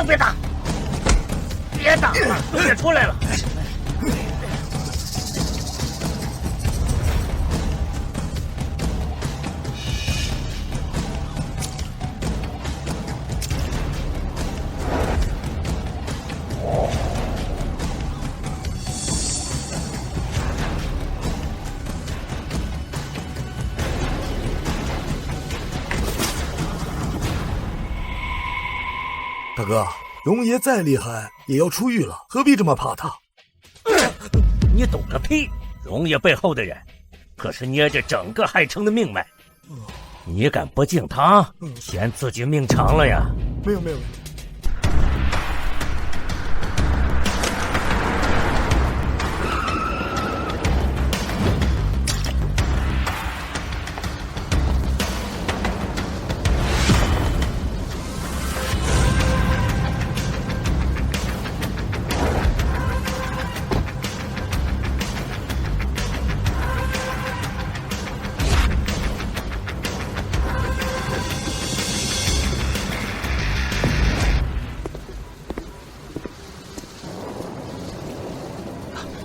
别打！别打了，别出来了！大哥，荣爷再厉害也要出狱了，何必这么怕他？你懂个屁！荣爷背后的人，可是捏着整个海城的命脉。你敢不敬他，嫌自己命长了呀？没有。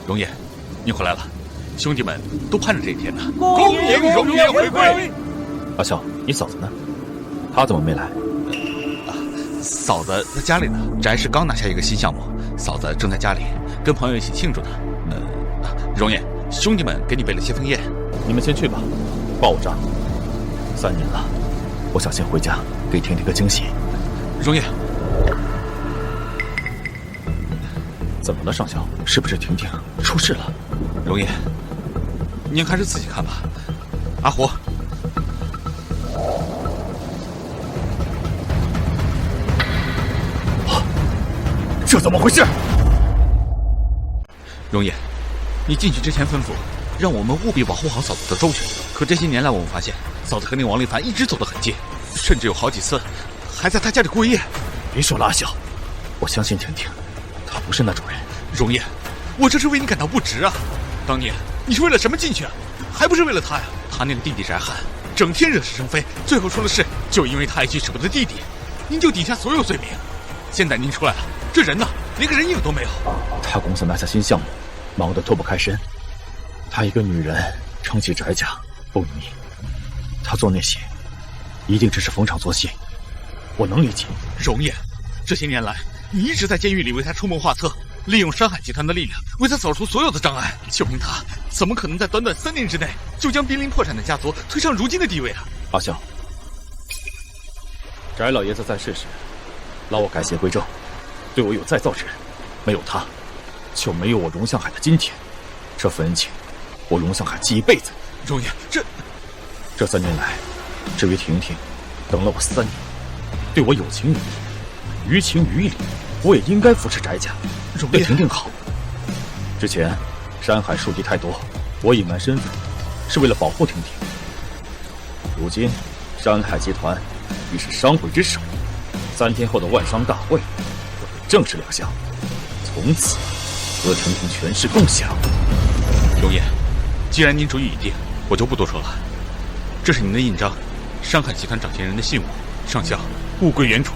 荣爷，你回来了，兄弟们都盼着这一天呢。恭迎荣爷回归！阿笑，你嫂子呢？她怎么没来？嫂子在家里呢，翟氏刚拿下一个新项目，嫂子正在家里跟朋友一起庆祝呢。荣爷，兄弟们给你备了些枫叶，你们先去吧，报我账。3年了，我想先回家给婷婷个惊喜。荣爷，怎么了，上校？是不是婷婷出事了？荣爷，您还是自己看吧。阿虎，这怎么回事？荣爷，你进去之前吩咐，让我们务必保护好嫂子的周全。可这些年来，我们发现嫂子和那王立凡一直走得很近，甚至有好几次还在他家里过夜。别说了，阿笑，我相信婷婷，她不是那种人。荣爷，我这是为你感到不值啊！当年你是为了什么进去啊？还不是为了他呀！他那个弟弟翟汉，整天惹是生非，最后出了事，就因为他爱去舍不得弟弟，您就顶下所有罪名。现在您出来了，这人呢，连个人影都没有。他公司拿下新项目，忙得脱不开身。她一个女人撑起翟家不容易，她做那些，一定只是逢场作戏。我能理解。荣爷，这些年来，你一直在监狱里为他出谋划策，利用山海集团的力量为他扫除所有的障碍。就凭他，怎么可能在短短3年之内就将濒临破产的家族推上如今的地位啊？阿笑，翟老爷子在世时，拉我改邪归正，对我有再造之恩。没有他，就没有我荣向海的今天。这份恩情，我荣向海记一辈子。荣爷，这3年来，至于婷婷，等了我3年，对我有情于义，于情于理，我也应该扶持翟家，对婷婷好。之前山海树敌太多，我隐瞒身份，是为了保护婷婷。如今山海集团已是商会之首，3天后的万商大会，我会正式亮相，从此和婷婷权势共享。荣爷，既然您主意已定，我就不多说了。这是您的印章，山海集团掌权人的信物，上校物归原主。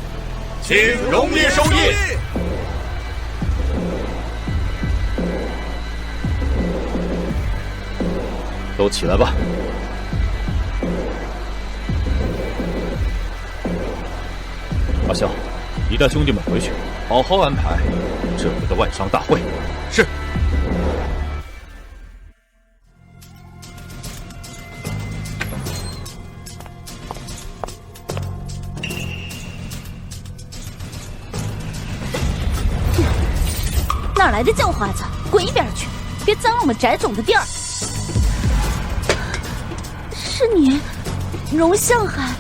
请荣爷收印。都起来吧。阿笑，你带兄弟们回去，好好安排这回的万商大会。是。哪来的叫花子，滚一边去！别脏了我们翟总的地儿。是你，荣向海，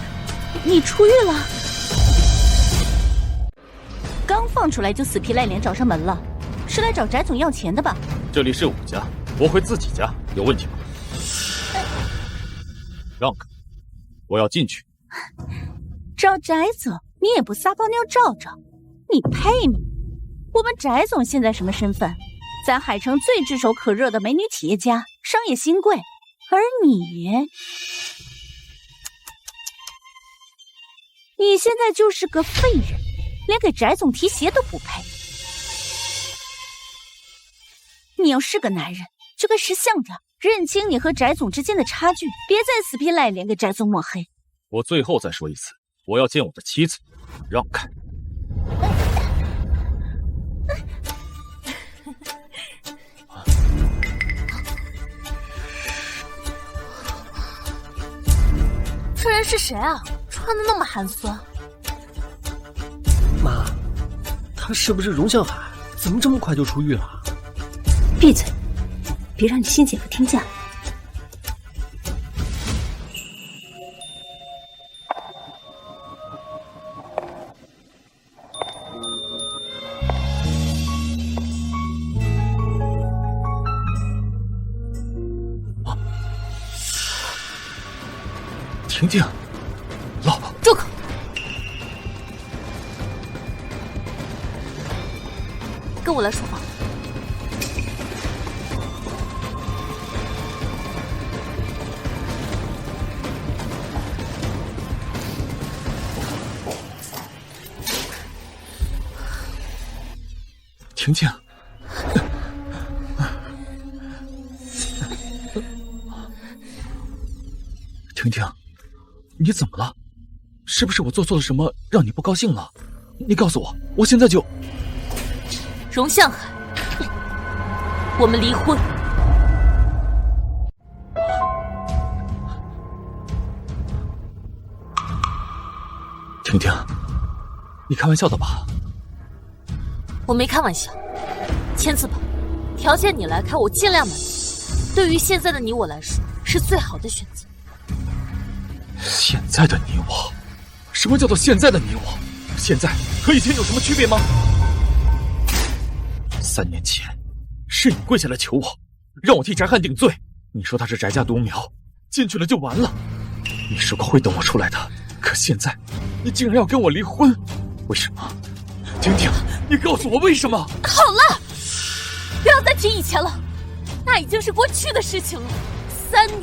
你出狱了？刚放出来就死皮赖脸找上门了，是来找翟总要钱的吧？这里是我家，我回自己家，有问题吗？让开，我要进去。找翟总，你也不撒泡尿照照，你配吗？我们翟总现在什么身份？在海城最炙手可热的美女企业家，商业新贵。而你现在就是个废人，连给翟总提鞋都不配。你要是个男人，就该识相点，认清你和翟总之间的差距，别再死皮赖脸给翟总抹黑。我最后再说一次，我要见我的妻子，让开。这人是谁啊？穿的那么寒酸。妈，他是不是荣向海？怎么这么快就出狱了？闭嘴，别让你新姐夫听见了。婷婷，老婆，住口！跟我来书房。婷婷，婷婷，你怎么了？是不是我做错了什么让你不高兴了？你告诉我，我现在就……荣向海，我们离婚。婷婷，你开玩笑的吧？我没开玩笑，签字吧。条件你来开，我尽量满足。对于现在的你我来说，是最好的选择。现在的你我，什么叫做现在的你我？现在和以前有什么区别吗？3年前，是你跪下来求我，让我替翟汉顶罪。你说他是翟家独苗，进去了就完了。你说过会等我出来的，可现在，你竟然要跟我离婚，为什么？婷婷，你告诉我为什么？好了，不要再提以前了，那已经是过去的事情了。3年，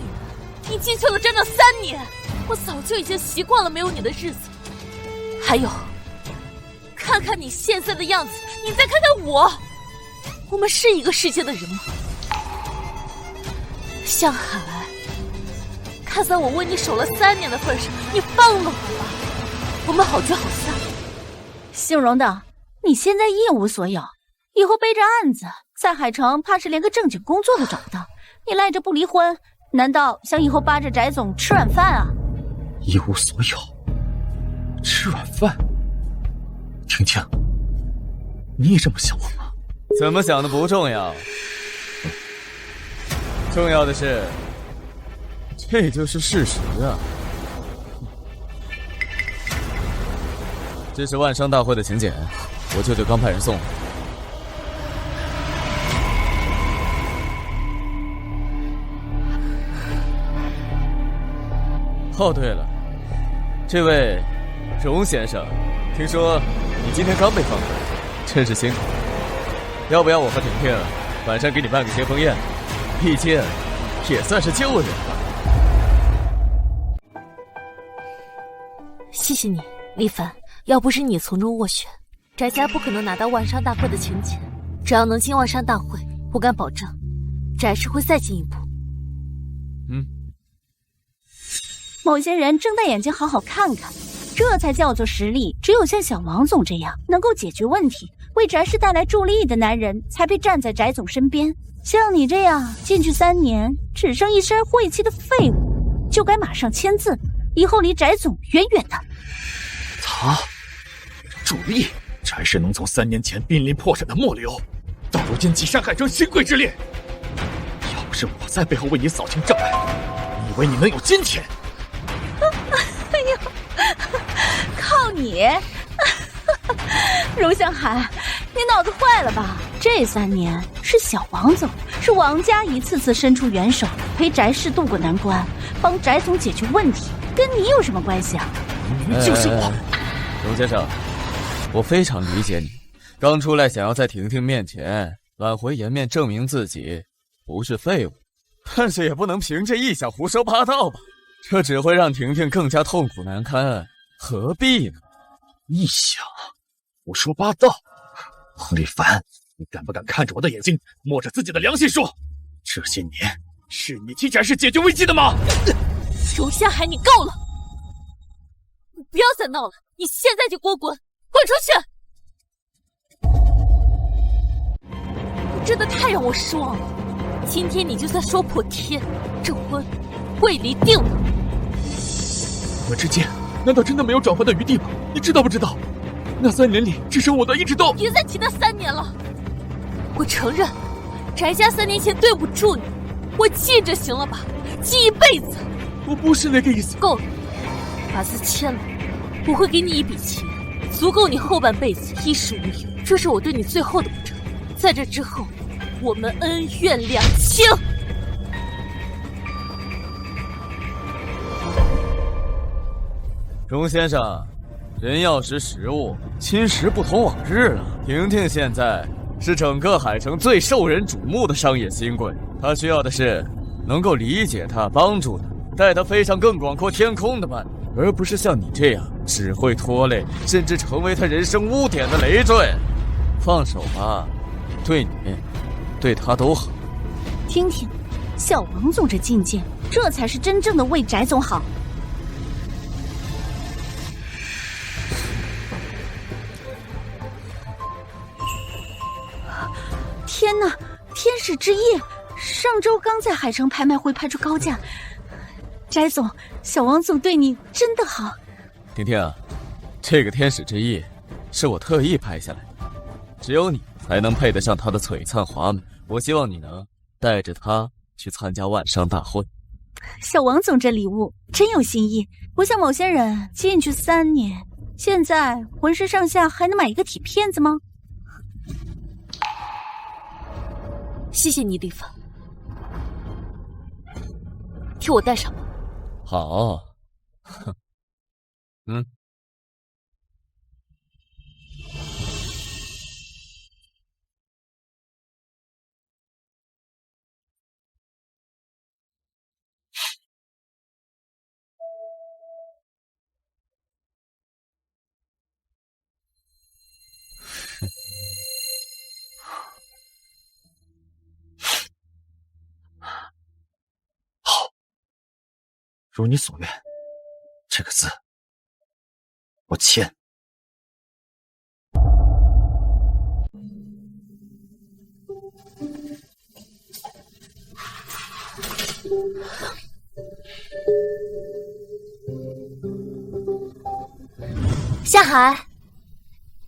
你进去了整整3年，我早就已经习惯了没有你的日子。还有，看看你现在的样子，你再看看我们是一个世界的人吗？向海，看在我为你守了3年的份上，你放了我吧，我们好聚好散。姓荣的，你现在一无所有，以后背着案子在海城怕是连个正经工作都找不到。你赖着不离婚，难道想以后扒着翟总吃软饭啊？一无所有，吃软饭？婷婷，你也这么想我吗？怎么想的不重要，重要的是，这就是事实啊。这是万商大会的请柬，我舅舅刚派人送来。哦，对了，这位荣先生，听说你今天刚被放出来，真是辛苦。要不要我和婷婷晚上给你办个接风宴？毕竟也算是旧人了。谢谢你，李凡。要不是你从中斡旋，翟家不可能拿到万商大会的请柬。只要能进万商大会，我敢保证，翟氏会再进一步。某些人睁大眼睛好好看看，这才叫做实力。只有像小王总这样能够解决问题，为翟氏带来助力的男人，才配站在翟总身边。像你这样进去3年，只剩一身晦气的废物，就该马上签字，以后离翟总远远的。他助力，翟氏能从3年前濒临破产的末流，到如今挤山海城新贵之列。要不是我在背后为你扫清障碍，你以为你能有今天？哎呦，靠你！荣向海，你脑子坏了吧？这3年是小王总，是王家一次次伸出援手，陪翟氏渡过难关，帮翟总解决问题，跟你有什么关系啊？就是我。荣先生，我非常理解你，刚出来想要在婷婷面前挽回颜面，证明自己不是废物，但是也不能凭这一想胡说八道吧？这只会让婷婷更加痛苦难堪，何必呢？一想，胡说八道！洪立凡，你敢不敢看着我的眼睛，摸着自己的良心说，这些年是你替翟氏解决危机的吗？荣夏海，你够了！你不要再闹了，你现在就给我滚，滚出去！你真的太让我失望了。今天你就算说破天，这婚会离定了。我们之间难道真的没有转圜的余地吗？你知道不知道？那3年里，只剩我的一直都……别再提那3年了。我承认，翟家3年前对不住你，我记着行了吧？记一辈子。我不是那个意思。够了，把字签了，我会给你一笔钱，足够你后半辈子衣食无忧。这是我对你最后的保证。在这之后，我们恩怨两清。钟先生，人要识时务，今时不同往日了。婷婷现在是整个海城最受人瞩目的商业新贵，她需要的是能够理解她、帮助她、带她飞上更广阔天空的伴侣，而不是像你这样只会拖累，甚至成为她人生污点的累赘。放手吧，对你、对她都好。听听，小王总这境界，这才是真正的为翟总好。天哪，天使之夜，上周刚在海城拍卖会拍出高价。翟总，小王总对你真的好。婷婷，这个天使之夜是我特意拍下来的，只有你才能配得上他的璀璨华美。我希望你能带着他去参加万商大会。小王总这礼物真有心意，不像某些人进去3年，现在浑身上下还能买一个铁片子吗？谢谢你，立凡，替我带上吧。好，哼，如你所愿，这个字我签。夏海，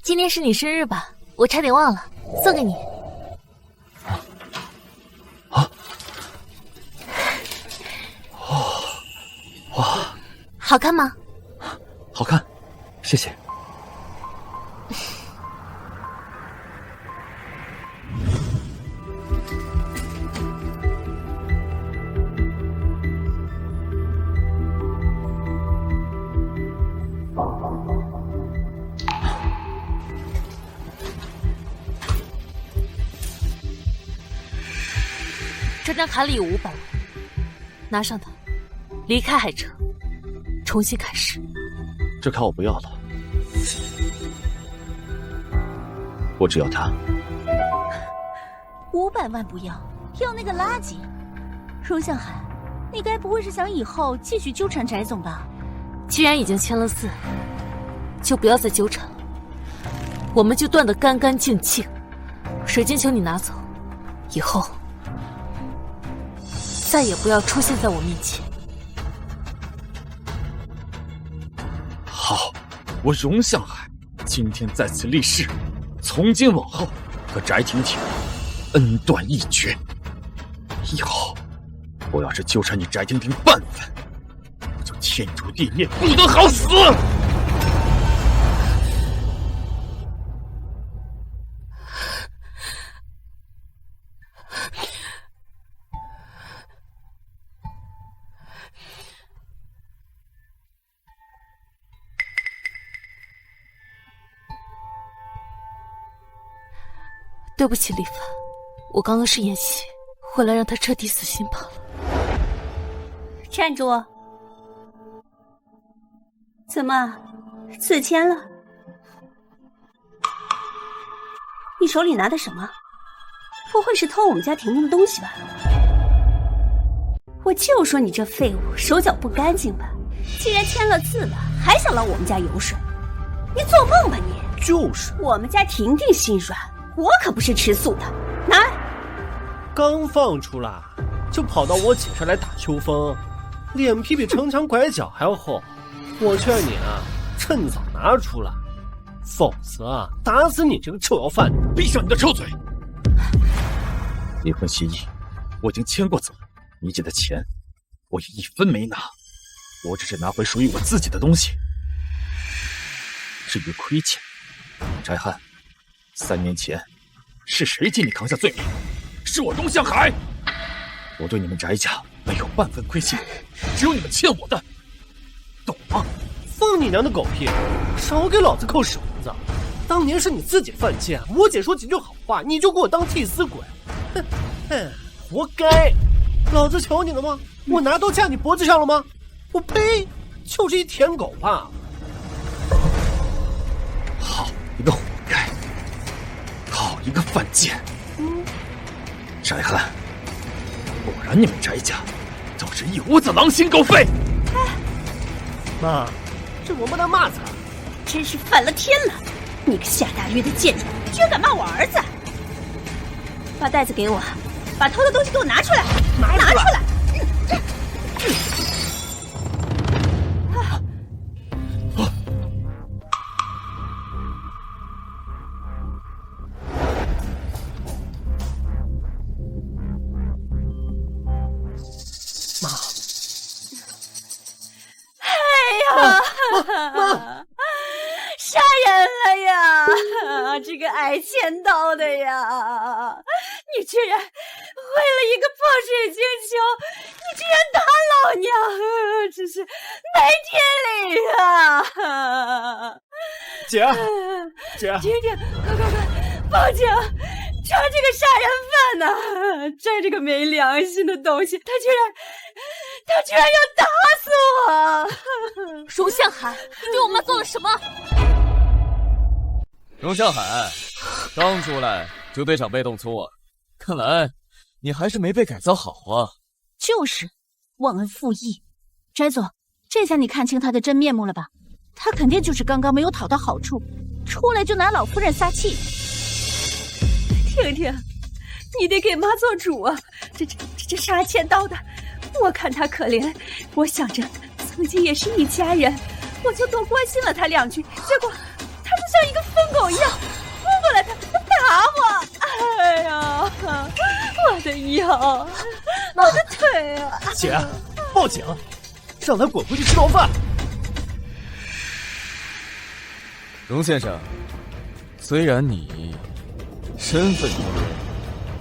今天是你生日吧？我差点忘了，送给你。哇，好看吗？好看，谢谢。这张卡里有500万，拿上它，离开海城，重新开始。这卡我不要了，我只要它。500万不要，要那个垃圾。荣向海，你该不会是想以后继续纠缠翟总吧？既然已经签了字，就不要再纠缠了，我们就断得干干净净。水晶球你拿走，以后再也不要出现在我面前。好，我荣向海今天在此立誓，从今往后和翟婷婷恩断义绝。以后我要是纠缠你翟婷婷半分，我就天诛地灭，不得好死！对不起，李凡，我刚刚是演戏，回来让他彻底死心罢了。站住！怎么，字签了？你手里拿的什么？不会是偷我们家婷婷的东西吧？我就说你这废物手脚不干净吧，既然签了字了，还想来我们家游说，你做梦吧你！就是，我们家婷婷心软，我可不是吃素的。拿来！刚放出来就跑到我姐这来打秋风，脸皮比城墙拐角还要厚。我劝你啊，趁早拿出来，否则打死你这个臭要饭！闭上你的臭嘴！离婚协议我已经签过字了，你姐的钱我也一分没拿，我只是拿回属于我自己的东西。至于亏欠，翟翰，3年前是谁替你扛下罪名？是我荣向海。我对你们翟家没有半分亏欠，只有你们欠我的，懂吗？放你娘的狗屁！少给老子扣屎胡子！当年是你自己犯贱，我姐说几句好话，你就给我当替死鬼！哼，活该！老子求你了吗？我拿刀架你脖子上了吗？我呸！就是一舔狗吧！好一个活该，好一个犯贱！翟翰，果然你们翟家都是一屋子狼心狗肺！妈，这王八蛋骂惨，真是反了天了！你个下大狱的贱人，居然敢骂我儿子！把袋子给我，把偷的东西给我拿出来！拿出来！妈，妈，杀人了呀！这个挨千刀的呀！你居然为了一个破水晶球，你居然打老娘，真是没天理啊！姐，婷婷，快，报警！抓这个杀人犯呢！这个没良心的东西，他居然要打死我！荣向海，你对我妈做了什么？荣向海，刚出来就对长辈动粗啊！看来你还是没被改造好啊！就是忘恩负义。翟总，这下你看清他的真面目了吧？他肯定就是刚刚没有讨到好处，出来就拿老夫人撒气。婷婷，你得给妈做主啊！这杀千刀的，我看他可怜，我想着曾经也是一家人，我就多关心了他2句，结果他就像一个疯狗一样扑过来，他打我！哎呀，我的腰，我的腿啊！姐，报警，让他滚回去吃牢饭！荣先生，虽然你身份低微，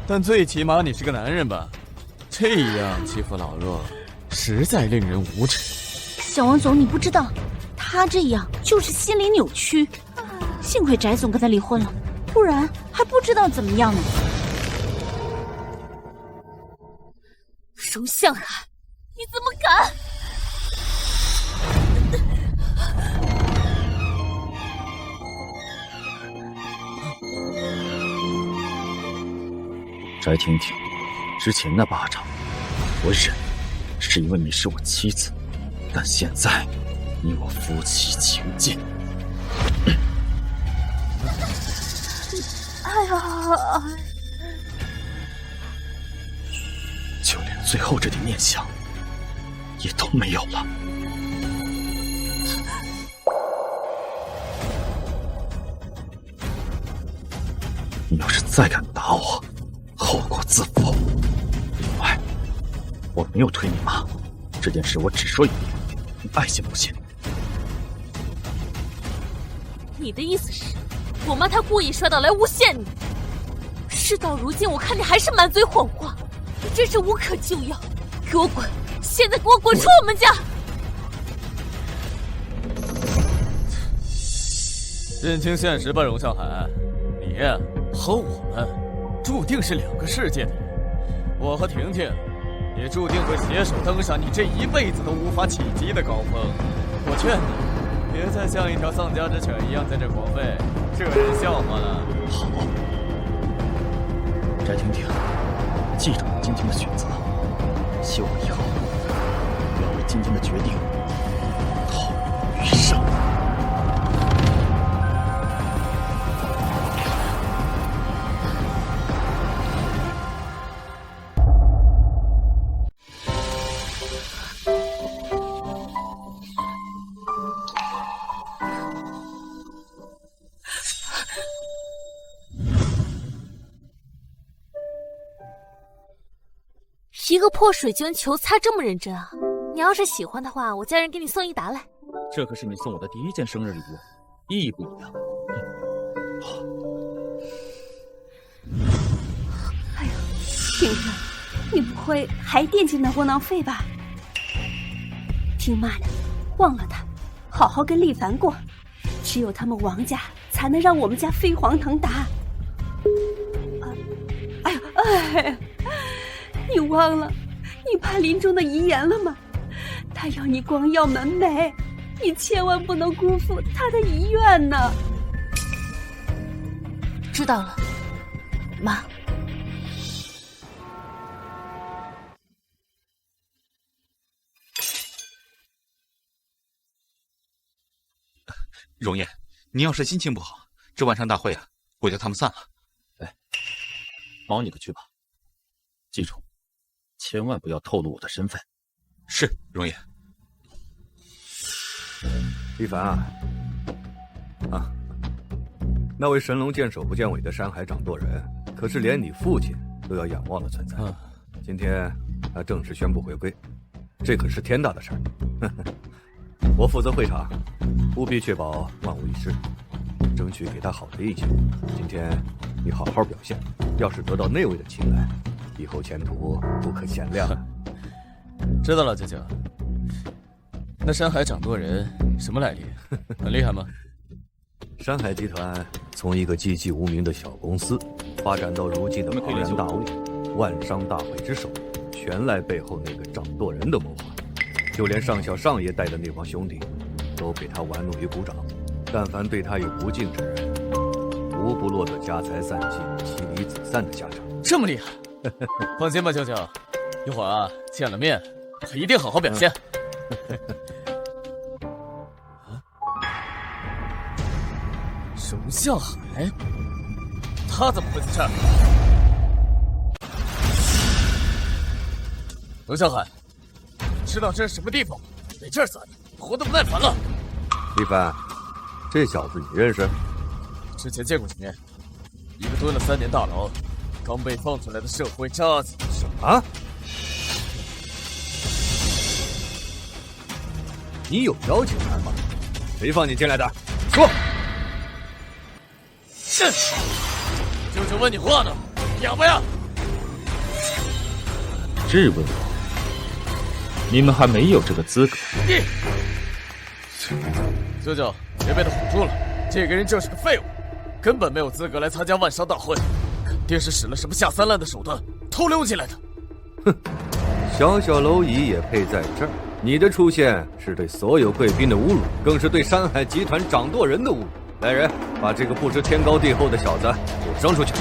但最起码你是个男人吧？这样欺负老弱，实在令人无耻。小王总，你不知道，他这样就是心理扭曲。幸亏翟总跟他离婚了，不然还不知道怎么样呢。荣向海，你怎么敢？翟婷婷，之前那巴掌我忍，是因为你是我妻子，但现在你我夫妻情尽。哎呀，就连最后这点念想也都没有了。你要是再敢打我，后果自负。另外，我没有推你妈，这件事我只说有你，你爱信不信。你的意思是，我妈她故意摔倒来诬陷你？事到如今，我看你还是满嘴谎话，你真是无可救药！给我滚！现在给我滚出我们家！认清现实吧，荣向海，你和我们注定是2个世界的人。我和婷婷也注定会携手登上你这一辈子都无法企及的高峰。我劝你，别再像一条丧家之犬一样在这狂吠，惹人笑话了。好，记住你今天的选择，希望以后不要为今天的决定后余生。一个破水晶球擦这么认真啊！你要是喜欢的话，我家人给你送一沓来。这可是你送我的第一件生日礼物，意义不一样。哎呀，婷婷，你不会还惦记那窝囊废吧？听妈的，忘了他，好好跟厉凡过。只有他们王家才能让我们家飞黄腾达。哎呀！你忘了你爸临终的遗言了吗？他要你光耀门楣，你千万不能辜负他的遗愿呢。知道了，妈。容颜，你要是心情不好，这万商大会啊，我叫他们散了。哎，忙你的去吧，记住。千万不要透露我的身份。是，容颜。李凡啊，那位神龙见首不见尾的山海掌舵人，可是连你父亲都要仰望的存在。今天他正式宣布回归，这可是天大的事儿。我负责会场，务必确保万无一失，争取给他好的印象。今天你好好表现，要是得到那位的青睐，以后前途不可限量。知道了，舅舅。那山海掌舵人什么来历？很厉害吗？山海集团从一个寂寂无名的小公司，发展到如今的庞然大物，万商大会之首，全赖背后那个掌舵人的谋划。就连上校上爷带的那帮兄弟，都被他玩弄于股掌。但凡对他有不敬之人，无不落得家财散尽、妻离子散的下场。这么厉害？放心吧，舅舅，一会儿啊见了面，我一定好好表现。荣向海，他怎么会在这儿？荣向海，知道这是什么地方？在这儿撒野，活得不耐烦了。李凡，这小子你认识？之前见过几面，一个蹲了3年大牢，刚被放出来的社会渣子。什么？你有邀请函吗？谁放你进来的？说。是。舅舅问你话呢，要不要？质问我？你们还没有这个资格。舅舅，别被他唬住了，这个人就是个废物，根本没有资格来参加万商大会，肯定是使了什么下三滥的手段偷溜进来的。哼，小小蝼蚁也配在这儿？你的出现是对所有贵宾的侮辱，更是对山海集团掌舵人的侮辱。来人，把这个不知天高地厚的小子给我扔出去！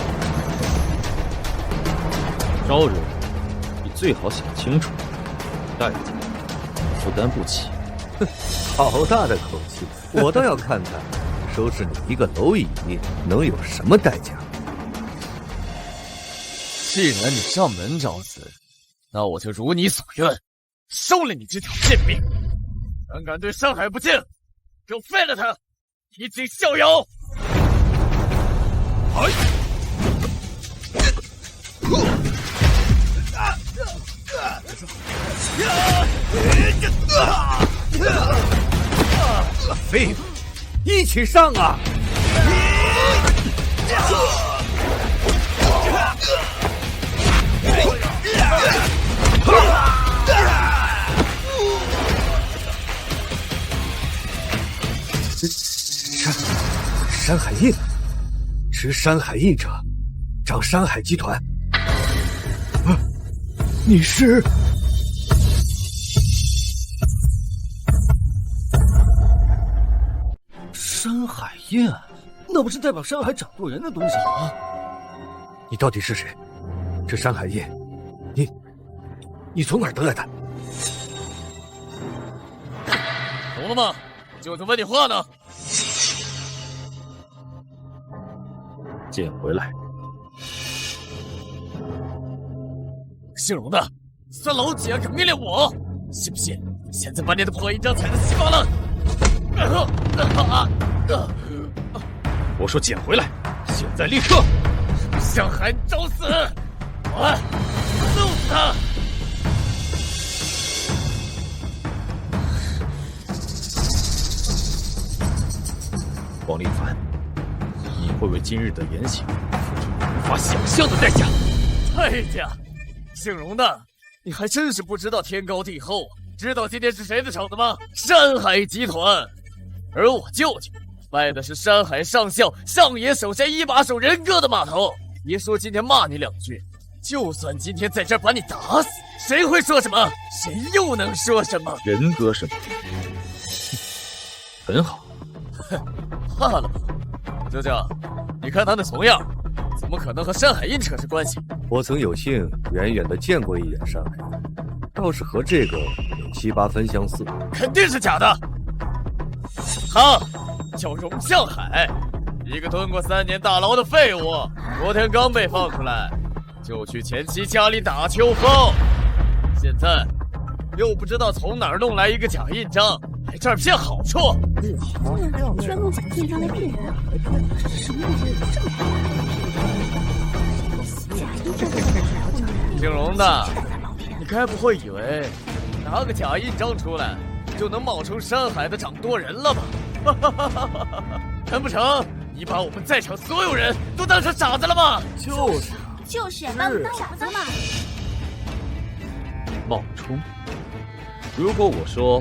招惹你最好想清楚，代价负担不起。哼，好大的口气！我倒要看看，收拾你一个蝼蚁能有什么代价。既然你上门找死，那我就如你所愿，收了你这条贱命。胆敢对山海不敬，就废了他，以儆效尤。废物，一起上啊！山海印，持山海印者，掌山海集团。啊，你是？山海印，那不是代表山海掌舵人的东西吗？你到底是谁？这山海印你从哪儿得来的？懂了吗？舅舅问你话呢。捡回来。姓荣的，算老几啊？敢命令我？信不信现在把你的破印章踩得稀巴烂？我说捡回来，现在立刻！向海，找死！我弄死他！王立凡，你会为今日的言行付出你无法想象的代价。代价？姓荣的，你还真是不知道天高地厚。知道今天是谁的场子吗？山海集团。而我舅舅拜的是山海上校上野手下一把手人哥的码头。别说今天骂你2句，就算今天在这儿把你打死，谁会说什么？谁又能说什么？人哥什么？很好。怕了吧？舅舅，你看他的怂样，怎么可能和山海印扯上关系？我曾有幸远远的见过一眼山海印，倒是和这个有7、8分相似。肯定是假的。他叫荣向海，一个蹲过3年大牢的废物，昨天刚被放出来，就去前妻家里打秋风，现在又不知道从哪儿弄来一个假印章，还这儿骗好处。居然用假印章来骗人，什么人这么假印章姓荣的，你该不会以为拿个假印章出来就能冒充山海的掌舵人了吧？难不成你把我们在场所有人都当成傻子了吗？就是把我们当傻子嘛。冒充？如果我说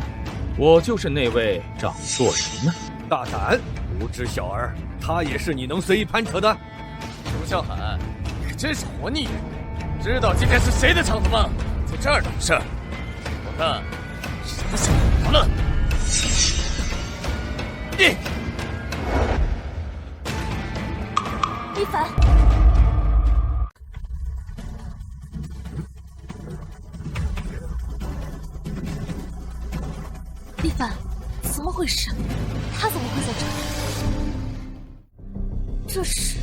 我就是那位掌舵人呢？大胆，无知小儿，他也是你能随意攀扯的？荣向海，你可真是活腻人！知道今天是谁的场子吗？在这儿等事儿，我看什么时候好了。你，一凡，一凡，怎么回事？他怎么会在这儿？这是……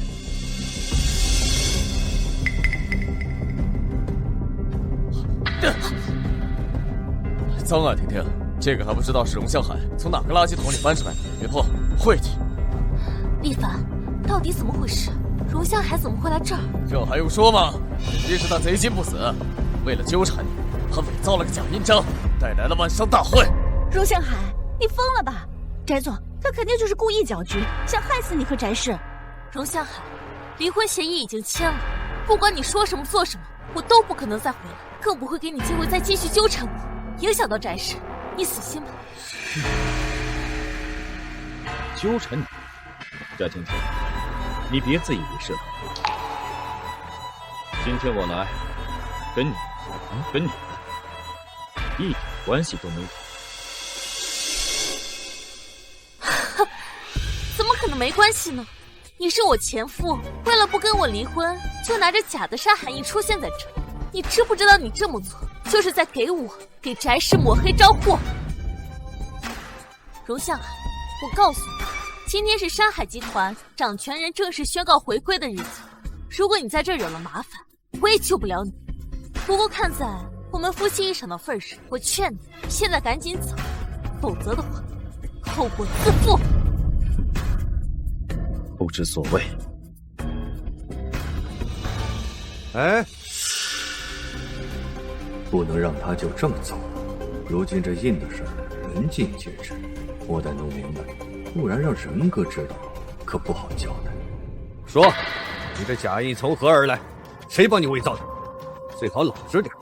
脏啊，婷婷，这个还不知道是荣向海从哪个垃圾桶里翻出来的，别碰，晦气。一凡，到底怎么回事？荣向海怎么会来这儿？这还用说吗？肯定是他贼心不死，为了纠缠你，他伪造了个假印章，带来了万伤大患。荣向海，你疯了吧？翟总，他肯定就是故意搅局，想害死你和翟氏。荣向海，离婚协议已经签了，不管你说什么做什么，我都不可能再回来，更不会给你机会再继续纠缠我，影响到翟氏，你死心吧。纠缠你，翟婷婷，你别自以为是了。今天我来，跟你一点关系都没有。怎么可能没关系呢？你是我前夫，为了不跟我离婚，就拿着假的山海印出现在这儿。你知不知道你这么做就是在给翟氏抹黑招祸？荣向海，我告诉你，今天是山海集团掌权人正式宣告回归的日子。如果你在这惹了麻烦，我也救不了你。不过看在我们夫妻一场的份上，我劝你现在赶紧走，否则的话，后果自负。不知所谓。哎，不能让他就这么走。如今这印的事人尽皆知，我得弄明白，不然让仁哥知道可不好交代。说，你这假印从何而来？谁帮你伪造的？最好老实点，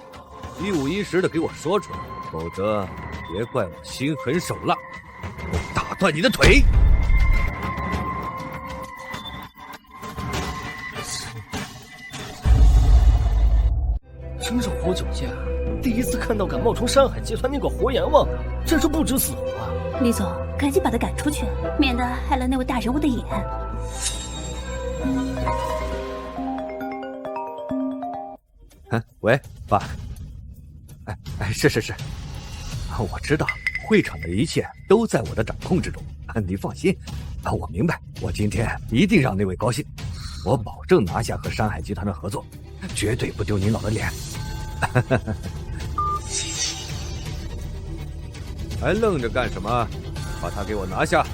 一五一十的给我说出来，否则别怪我心狠手辣，我打断你的腿。真是活久见啊！第一次看到敢冒充山海集团那个活阎王的，真是不知死活啊！李总，赶紧把他赶出去，免得害了那位大人物的眼。喂，爸，哎，是，我知道会场的一切都在我的掌控之中，你放心。我明白，我今天一定让那位高兴，我保证拿下和山海集团的合作，绝对不丢您老的脸。还愣着干什么？把他给我拿下！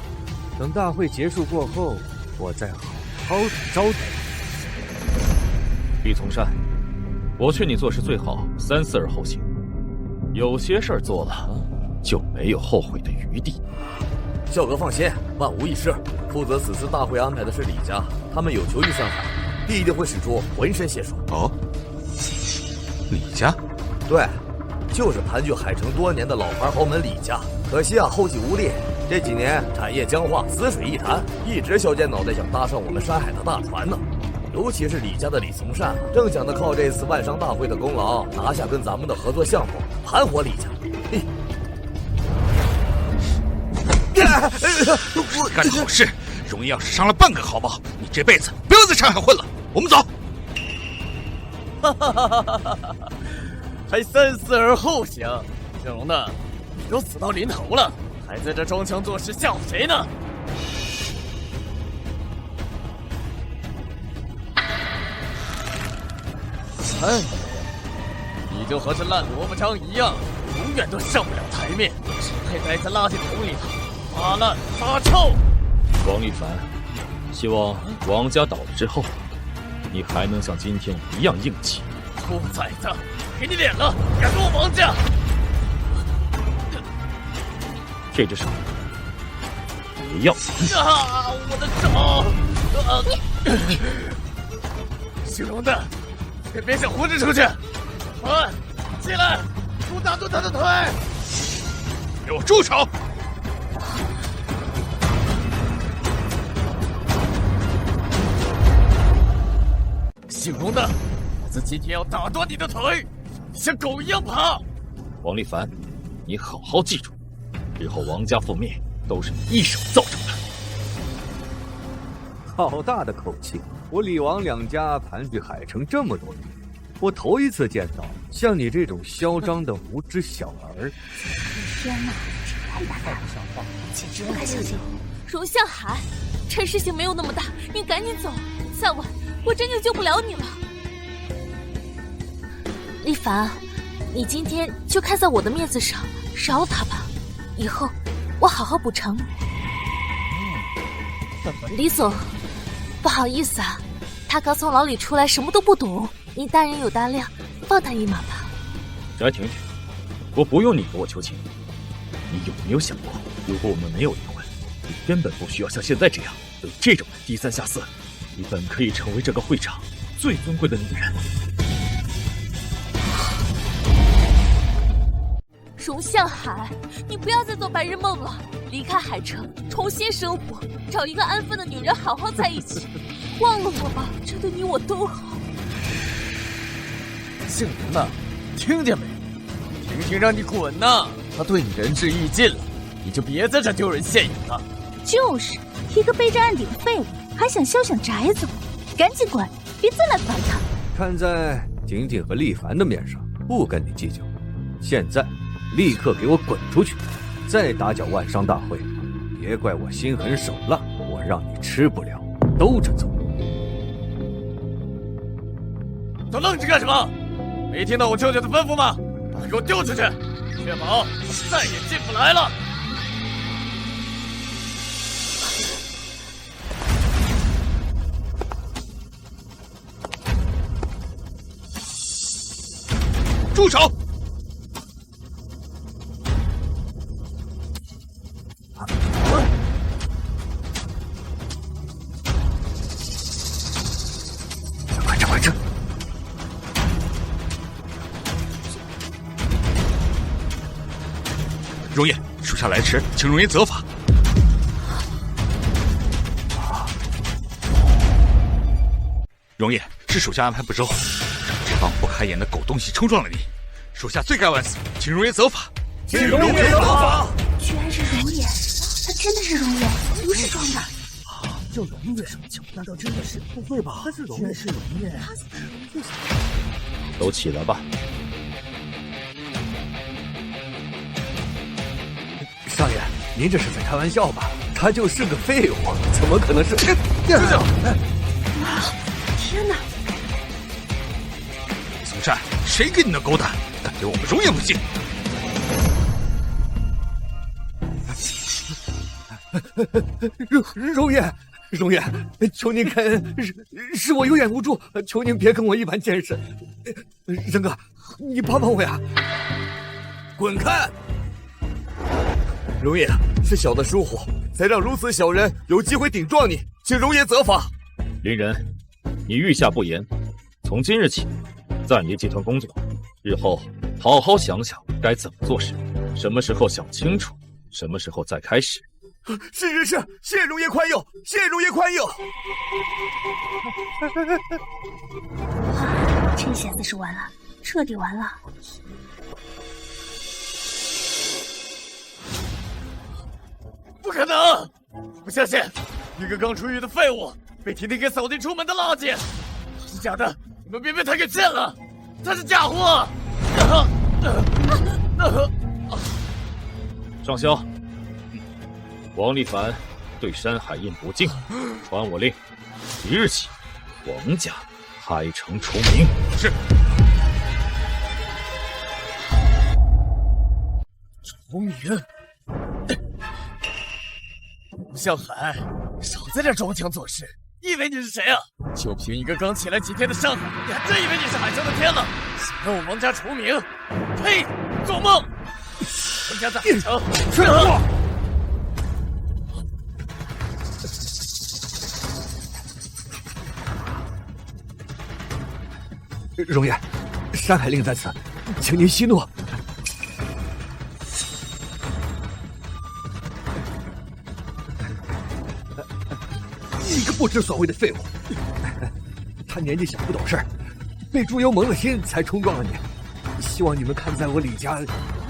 等大会结束过后，我再好好的招待你。李从善，我劝你做事最好三思而后行，有些事儿做了就没有后悔的余地。萧哥放心，万无一失。负责此次大会安排的是李家，他们有求于山海，必定会使出浑身解数。哦，李家？对，就是盘踞海城多年的老牌豪门李家。可惜啊，后继无力。这几年产业僵化，死水一潭，一直削尖脑袋想搭上我们山海的大船呢。尤其是李家的李从善，正想着靠这次万商大会的功劳，拿下跟咱们的合作项目，盘活李家。嘿。干好事，容易要是伤了半个毫毛，你这辈子不要在山海混了。我们走。还三思而后行，郑龙呢？你都死到临头了，还在这装腔作势吓唬谁呢？哎，你就和这烂萝卜章一样，永远都上不了台面，只配待在垃圾桶里头，发烂发臭。王立凡，希望王家倒了之后，你还能像今天一样硬气。兔崽子，给你脸了，敢动王家！这只手不要！啊，我的手！姓龙的，别想活着出去！起来，给我打断他的腿！给我住手！姓龙的，老子今天要打断你的腿，像狗一样跑！王立凡，你好好记住，日后王家覆灭都是你一手造成的。好大的口气！我李王两家盘踞海城这么多年，我头一次见到像你这种嚣张的无知小儿。天哪，这太大了，简直不敢相信！荣向海，趁事情没有那么大，你赶紧走，再晚我真就救不了你了。立凡，你今天就看在我的面子上饶他吧，以后我好好补偿你。李总，不好意思啊，他刚从牢里出来，什么都不懂，你大人有大量，放他一马吧。翟婷婷，我不用你给我求情，你有没有想过，如果我们没有离婚，你根本不需要像现在这样对这种人低三下四，你本可以成为这个会场最尊贵的女人。荣向海，你不要再做白日梦了，离开海城，重新生活，找一个安分的女人好好在一起，忘了我吧，这对你我都好。姓林的，听见没？婷婷让你滚呐！她对你仁至义尽了，你就别在这丢人现眼了。就是，一个背着案底的废物，还想肖想翟总，赶紧滚，别再来烦他。看在婷婷和厉凡的面上，不跟你计较。现在立刻给我滚出去！再打搅万商大会，别怪我心狠手辣，我让你吃不了兜着走。都愣着干什么？没听到我舅舅的吩咐吗？把他给我丢出去，确保再也进不来了。住手！快撤！容颜，属下来迟，请容颜责罚。容颜，是属下安排不周，让这帮不开眼的狗东西冲撞了你，属下罪该万死，请容颜责罚。请容颜责罚！居然是容颜，他真的是容颜，不是装的。叫容颜？难道真的是？不会吧？他是容颜，是容颜。都起来吧。您这是在开玩笑吧？他就是个废物，怎么可能是？住手！天哪！宋善，谁给你的狗胆，敢对我们荣颜不敬？容颜，求您开恩，是我有眼无珠，求您别跟我一般见识。仁哥，你帮帮我呀！滚开！容颜，是小的疏忽，才让如此小人有机会顶撞你，请容颜责罚。林仁，你御下不严，从今日起暂离集团工作，日后好好想想该怎么做事，什么时候想清楚，什么时候再开始。是，谢容颜宽宥，谢容颜宽宥。这下子是完了，彻底完了。不可能！不相信，一个刚出狱的废物被婷婷给扫地出门的垃圾，是假的！你们别被他给骗了，他是假货！上校，王立凡对山海印不敬，传我令，即日起，王家开城除名。是。除名。向海，少在这装腔作势！你以为你是谁啊？就凭一个刚起来几天的上海，你还真以为你是海上的天了？想让我王家除名？呸！做梦！王家在海城，退后！容颜，山海令在此，请您息怒。一个不知所谓的废物，他年纪小不懂事儿，被猪油蒙了心才冲撞了你。希望你们看在我李家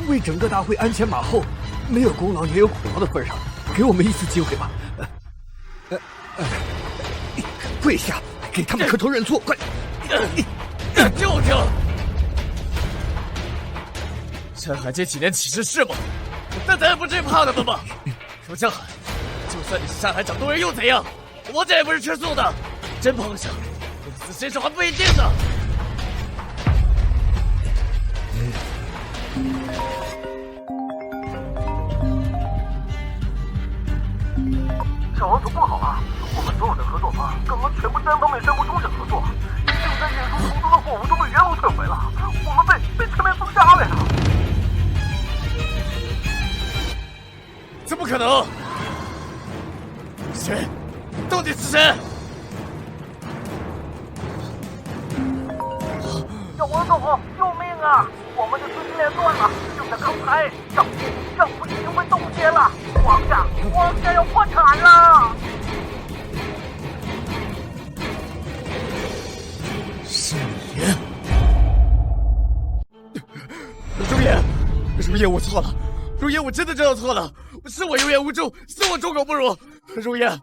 为整个大会鞍前马后，没有功劳也有苦劳的份上，给我们一次机会吧。跪下，给他们磕头认错，快！救救！山海这几年岂是事吗？那咱也不至于怕他们吧？说江海，就算你是山海掌舵人又怎样？我这也不是吃素的，真碰上，死谁手还不一定呢。小王主不好啊！我们所有的合作方刚刚全部单方面宣布终止合作，正在眼如洪钟的货物都被原路退回了，我们被全面封杀了呀！怎么可能？谁？到底是谁？小王总，救命啊！我们的资金链断了，正在坑台，账户已经被冻结了，王家要破产了！是你，如烟，我错了，如烟，我真的知道错了，是我有眼无珠，是我猪狗不如，如烟。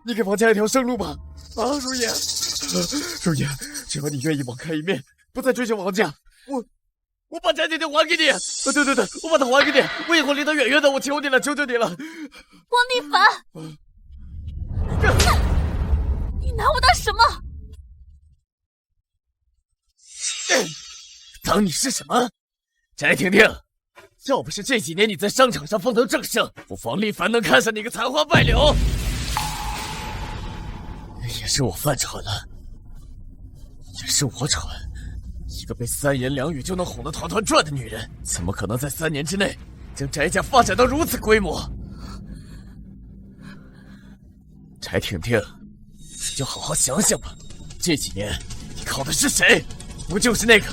你给王家一条生路吧，啊，如烟，只要你愿意网开一面，不再追究王家，我把翟婷婷还给你。对，我把她还给你，我以后离她远远的，我求你了，求求你了。王立凡，你拿我当什么？当你是什么？翟婷婷，要不是这几年你在商场上风头正盛，我王立凡能看上你个残花败柳？也是我犯蠢了，也是我蠢。一个被三言两语就能哄得团团转的女人，怎么可能在3年之内将翟家发展到如此规模？翟婷婷，你就好好想想吧，这几年你靠的是谁？不就是那个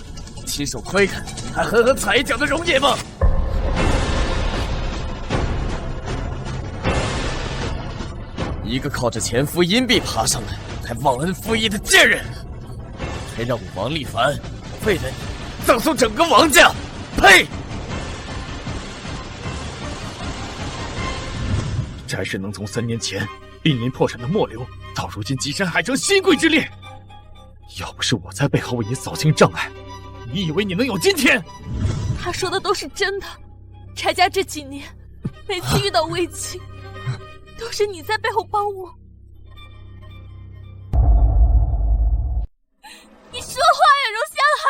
亲手窥看还狠狠踩一脚的容颜吗？一个靠着前夫阴币爬上来还忘恩负义的贱人，还让我王立凡为了你葬送整个王家！呸！翟氏能从3年前濒临破产的末流，到如今跻身海城新贵之列，要不是我在背后为你扫清障碍，你以为你能有今天？他说的都是真的，翟家这几年每次遇到危机，都是你在背后帮我。你说话呀，荣香海！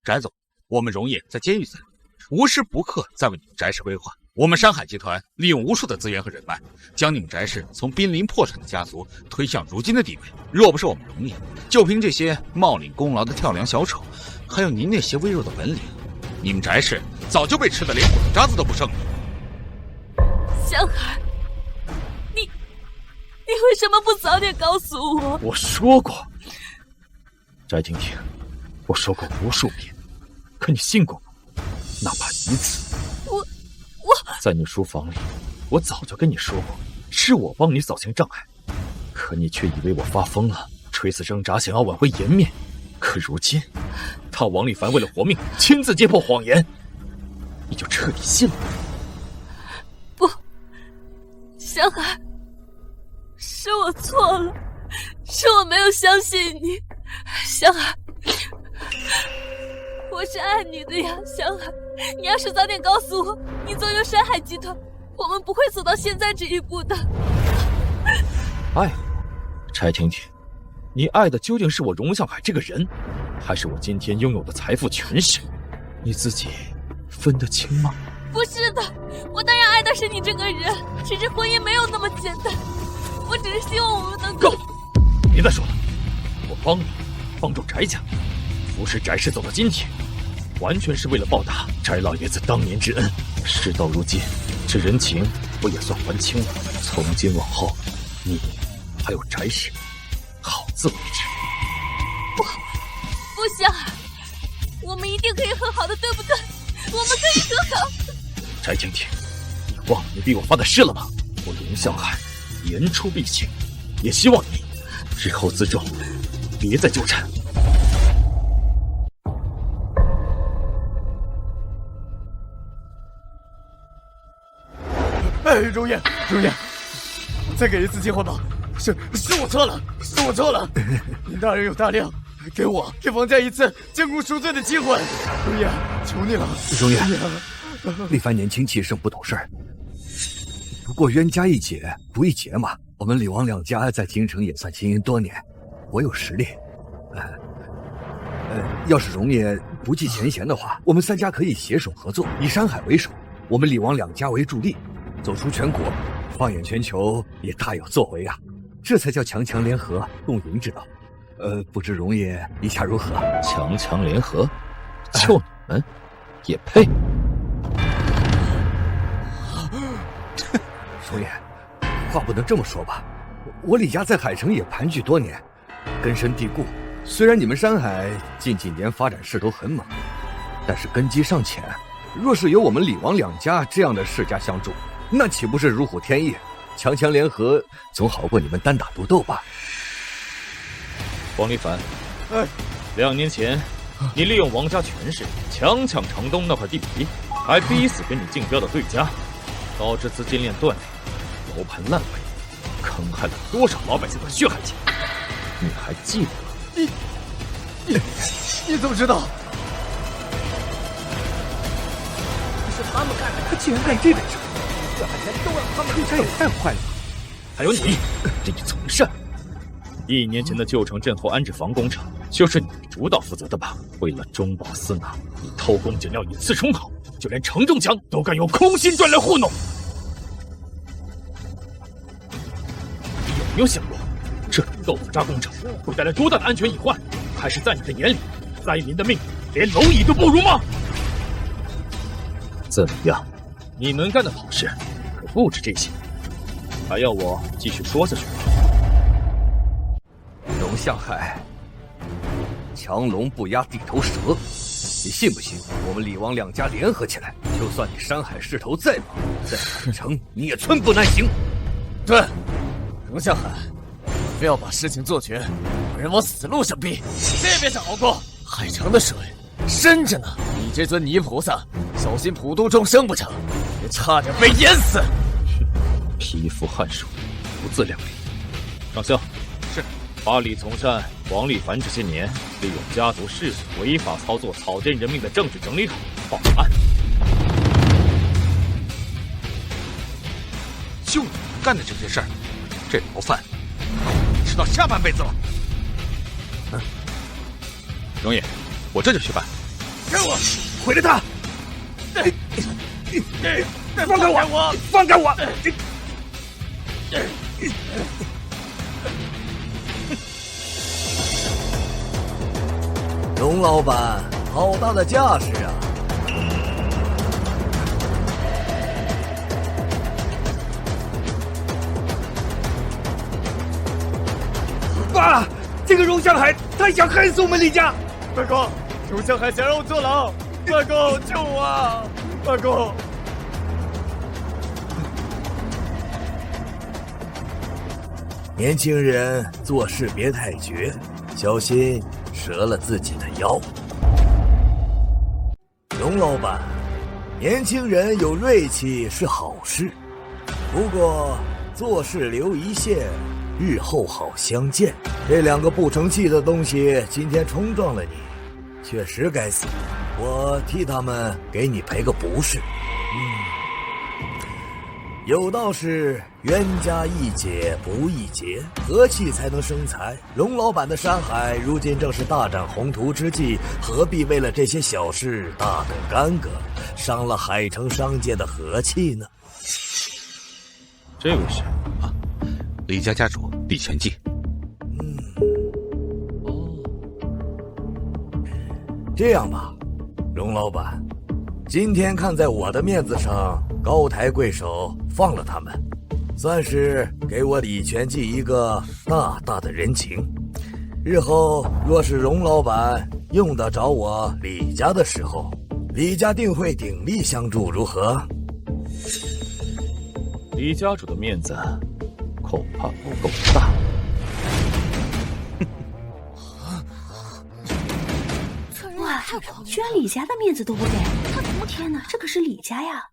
翟总，我们荣业在监狱3年，无时不刻在为你们翟氏规划。我们山海集团利用无数的资源和人脉，将你们翟氏从濒临破产的家族推向如今的地位。若不是我们荣业，就凭这些冒领功劳的跳梁小丑，还有您那些微弱的本领，你们翟氏早就被吃得连骨头渣子都不剩了。香海，你为什么不早点告诉我？我说过，翟婷婷，我说过无数遍，可你信过吗？哪怕一次。我在你书房里，我早就跟你说过，是我帮你扫清障碍，可你却以为我发疯了，垂死挣扎，想要挽回颜面。可如今，他王立凡为了活命，亲自揭破谎言，你就彻底信了？不，香海，是我错了，是我没有相信你，香海。我是爱你的呀，香海！你要是早点告诉我，你左右山海集团，我们不会走到现在这一步的。爱，柴婷婷，你爱的究竟是我荣向海这个人，还是我今天拥有的财富权势？你自己分得清吗？不是的，我当然爱的是你这个人，只是婚姻没有那么简单。我只是希望我们能够……别再说了，我帮你，帮助翟家，扶持翟氏走到今天，完全是为了报答翟老爷子当年之恩。事到如今，这人情我也算还清了。从今往后，你还有翟氏，好自为之。不香海，我们一定可以和好的，对不对？我们可以和好。翟婷婷，你忘了你逼我发的誓了吗？我荣向海言出必行，也希望你日后自重，别再纠缠。哎，容颜，再给一次机会吧！是我错了，是我错了。您大人有大量，给王家一次监控赎罪的机会。容颜，求你了。容颜，立凡年轻气盛，不懂事儿。不过冤家宜解不宜结嘛。我们李王两家在京城也算经营多年，我有实力。要是容颜不计前嫌的话，我们3家可以携手合作，以山海为首，我们李王两家为助力，走出全国，放眼全球也大有作为啊！这才叫强强联合，共赢之道。不知容颜意下如何？强强联合，就你们也配？容颜，话不能这么说吧。我李家在海城也盘踞多年，根深蒂固。虽然你们山海近几年发展势头很猛，但是根基尚浅。若是有我们李王两家这样的世家相助，那岂不是如虎添翼？强强联合总好过你们单打独斗吧。王立凡，2年前你利用王家权势强抢城东那块地皮，还逼死跟你竞标的对家，导致资金链断裂，楼盘烂尾，坑害了多少老百姓的血汗钱，你还记得吗？你怎么知道？是他们干的，他竟然干这种事，血汗钱都让他们，这也太坏了。还有你，这你从善。1年前的旧城镇后安置房工程，就是你主导负责的吧？为了中饱私囊，你偷工减料，以次充好，就连城中墙都敢用空心砖来糊弄。你有没有想过，这豆腐渣工程会带来多大的安全隐患？还是在你的眼里，灾民的命连蝼蚁都不如吗？怎么样，你能干的好事可不止这些，还要我继续说下去吗？龙向海，强龙不压地头蛇，你信不信？我们李王两家联合起来，就算你山海势头再猛，在海城你也寸步难行。对，龙向海，非要把事情做绝，把人往死路上逼，这别想熬过。海城的水深着呢，你这尊泥菩萨，小心普度众生不成？别差点被淹死！匹夫汗水，不自量力。上校，是。把李从善、王立凡这些年利用家族世俗违法操作草菅人命的证据整理好，报案。就你干的这些事儿，这牢饭吃到下半辈子了。容爷，我这就去办。给我毁了他！放开我！放开我！龙老板，好大的架势啊！爸，这个荣向海他想害死我们李家！大公，荣向海想让我坐牢，大公救我啊！大公。年轻人做事别太绝，小心折了自己的腰。龙老板，年轻人有锐气是好事，不过做事留一线，日后好相见。这两个不成器的东西今天冲撞了你，确实该死，我替他们给你赔个不是。有道是冤家宜解不宜结，和气才能生财。龙老板的山海如今正是大展宏图之际，何必为了这些小事大动干戈，伤了海城商界的和气呢？这位是啊，李家家主李全记。这样吧，龙老板，今天看在我的面子上，高抬贵手放了他们，算是给我李全记一个大大的人情。日后若是荣老板用得着我李家的时候，李家定会鼎力相助，如何？李家主的面子恐怕不够大。哇，居然李家的面子都不给！天哪，这可是李家呀！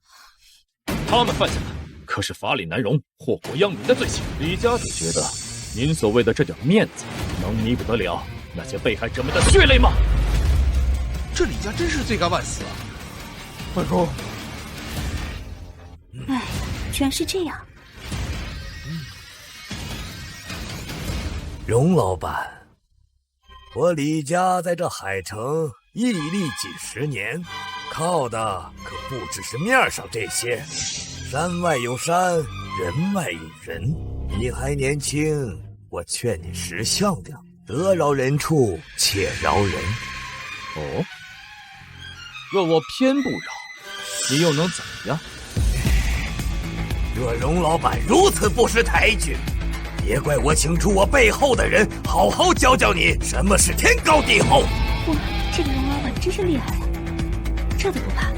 他们犯下的可是法理难容、祸国殃民的罪行。李家主觉得，您所谓的这点面子，能弥补得了那些被害者们的血泪吗？这李家真是罪该万死啊！大公，哎，居然是这样。荣老板，我李家在这海城屹立几十年，靠的可不只是面上这些。山外有山，人外有人。你还年轻，我劝你识相点，得饶人处且饶人。哦，若我偏不饶，你又能怎么样？若荣老板如此不识抬举，别怪我请出我背后的人，好好教教你什么是天高地厚。哇，这个荣老板真是厉害，这都不怕。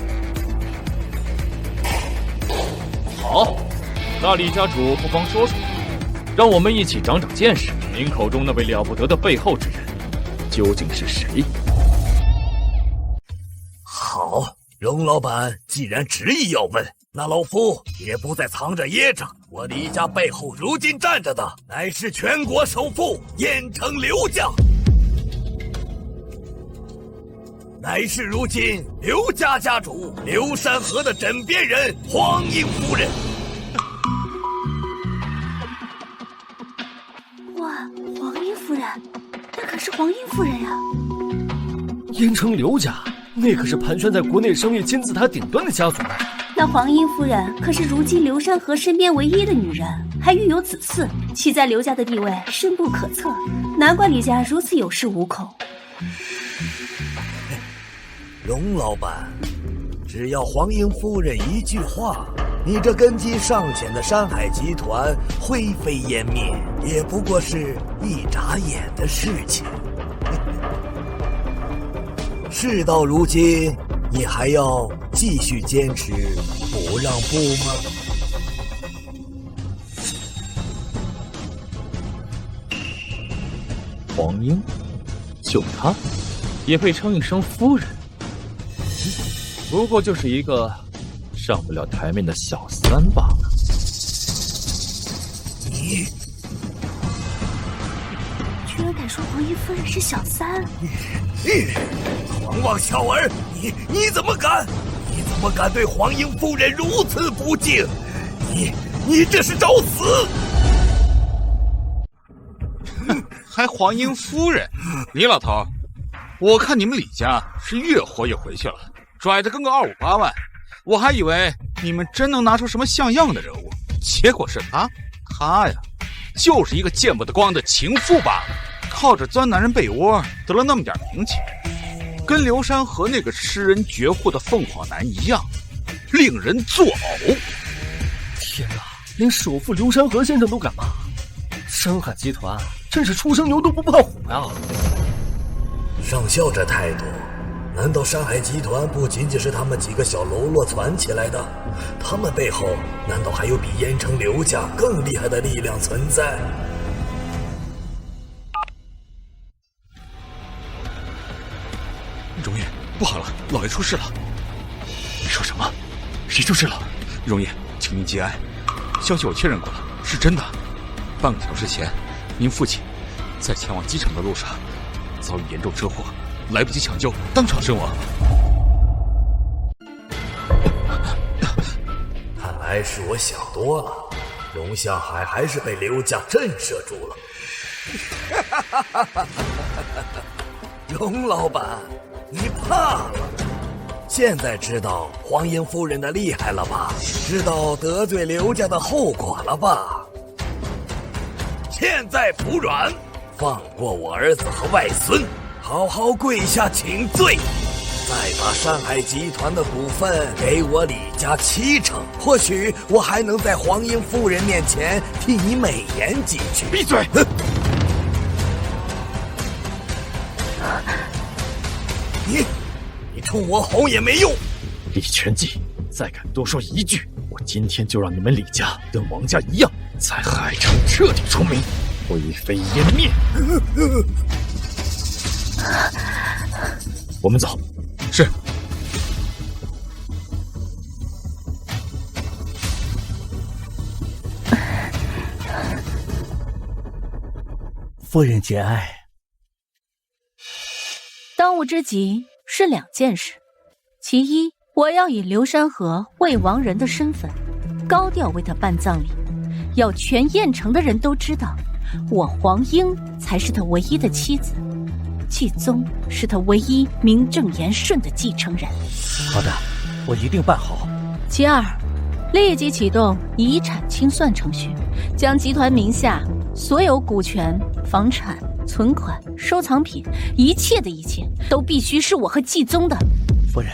好，那李家主不妨说说，让我们一起长长见识。您口中那位了不得的背后之人，究竟是谁？好，荣老板既然执意要问，那老夫也不再藏着掖着。我李家背后如今站着的，乃是全国首富燕城刘家，乃是如今刘家家主刘山河的枕边人黄英夫人。哇，黄英夫人，那可是黄英夫人呀！燕城刘家，那可是盘旋在国内商业金字塔顶端的家族。那黄英夫人可是如今刘山河身边唯一的女人，还育有子嗣，其在刘家的地位深不可测，难怪李家如此有恃无恐。荣老板，只要黄英夫人一句话，你这根基尚浅的山海集团灰飞烟灭，也不过是一眨眼的事情。事到如今，你还要继续坚持不让步吗？黄英，就她，也配称一声夫人？不过就是一个上不了台面的小三罢了。你居然敢说黄英夫人是小三！狂妄小儿，你怎么敢？你怎么敢对黄英夫人如此不敬？你这是找死！还黄英夫人，李老头，我看你们李家是越活越回去了，拽着跟个258万，我还以为你们真能拿出什么像样的人物，结果是他呀，就是一个见不得光的情妇罢了，靠着钻男人被窝得了那么点名气，跟刘山河那个吃人绝户的凤凰男一样，令人作呕。天哪，连首富刘山河先生都敢骂，山海集团真是初生牛犊不怕虎呀！上校这态度，难道山海集团不仅仅是他们几个小喽啰攒起来的？他们背后难道还有比燕城刘家更厉害的力量存在？荣爷，不好了，老爷出事了！你说什么？谁出事了？荣爷，请您节哀。消息我确认过了，是真的。半个小时前，您父亲在前往机场的路上遭遇严重车祸，来不及抢救，当场身亡。看来是我想多了，荣向海还是被刘家震慑住了。荣老板，你怕了？现在知道黄英夫人的厉害了吧？知道得罪刘家的后果了吧？现在服软，放过我儿子和外孙，好好跪下请罪，再把山海集团的股份给我李家70%，或许我还能在黄英夫人面前替你美言几句。闭嘴！你冲我吼也没用。李全记，再敢多说一句，我今天就让你们李家跟王家一样，在海城彻底出名，灰飞烟灭。我们走。是。夫人节哀。当务之急是2件事，其一，我要以刘山河未亡人的身份，高调为他办葬礼，要全燕城的人都知道，我黄英才是他唯一的妻子，季宗是他唯一名正言顺的继承人。好的，我一定办好。其二，立即启动遗产清算程序，将集团名下所有股权、房产、存款、收藏品，一切都必须是我和季宗的。夫人，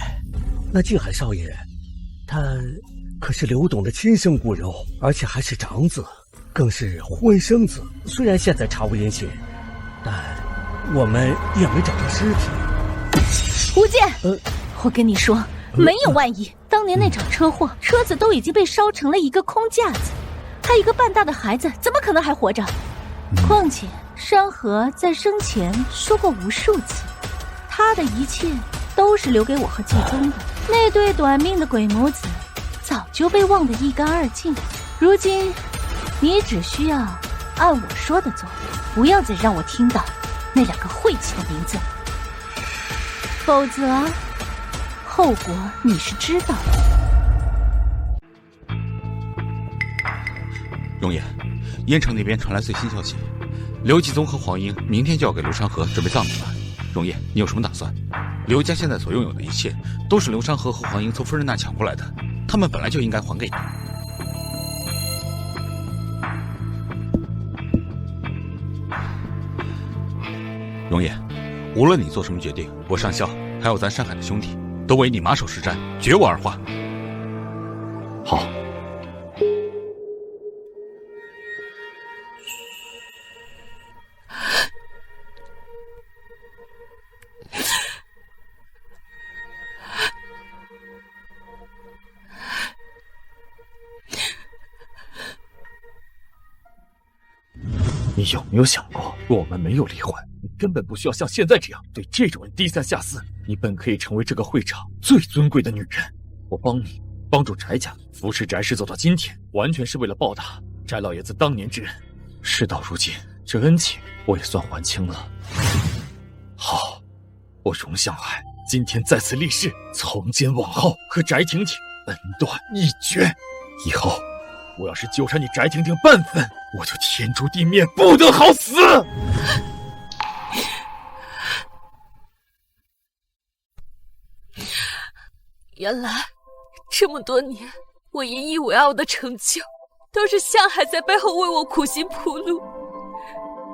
那静海少爷，他可是刘董的亲生骨肉，而且还是长子，更是婚生子。虽然现在查无音信，但我们也没找到尸体。吴健，我跟你说，没有万一。当年那场车祸，车子都已经被烧成了一个空架子，他一个半大的孩子，怎么可能还活着？况且山河在生前说过无数次，他的一切都是留给我和季宗的。那对短命的鬼母子早就被忘得一干二净，如今你只需要按我说的做，不要再让我听到那2个晦气的名字，否则后果你是知道的。荣爷，燕城那边传来最新消息，刘继宗和黄英明天就要给刘山河准备葬礼了。荣爷，你有什么打算？刘家现在所拥有的一切，都是刘山河和黄英从夫人那抢过来的，他们本来就应该还给你。荣爷，无论你做什么决定，我上校还有咱山海的兄弟，都为你马首是瞻，绝无二话。好。你有没有想过，若我们没有离婚，你根本不需要像现在这样对这种人低三下四。你本可以成为这个会场最尊贵的女人。我帮你，帮助翟家扶持翟氏走到今天，完全是为了报答翟老爷子当年之恩。事到如今，这恩情我也算还清了。好，我荣向海今天在此立誓，从今往后和翟婷婷恩断义绝。以后我要是纠缠你翟婷婷半分，我就天诛地灭，不得好死！原来这么多年，我引以为傲的成就，都是向海在背后为我苦心铺路，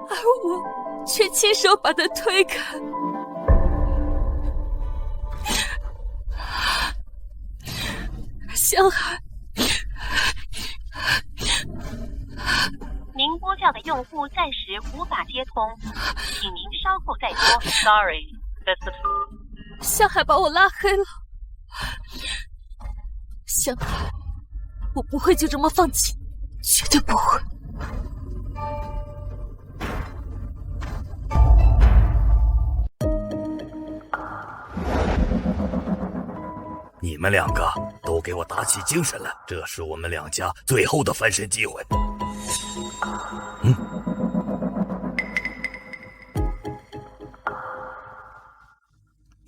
而我却亲手把它推开。向海，您拨叫的用户暂时无法接通，请您稍后再拨。Sorry， 向海把我拉黑了。向海，我不会就这么放弃，绝对不会。你们两个都给我打起精神来，这是我们两家最后的翻身机会。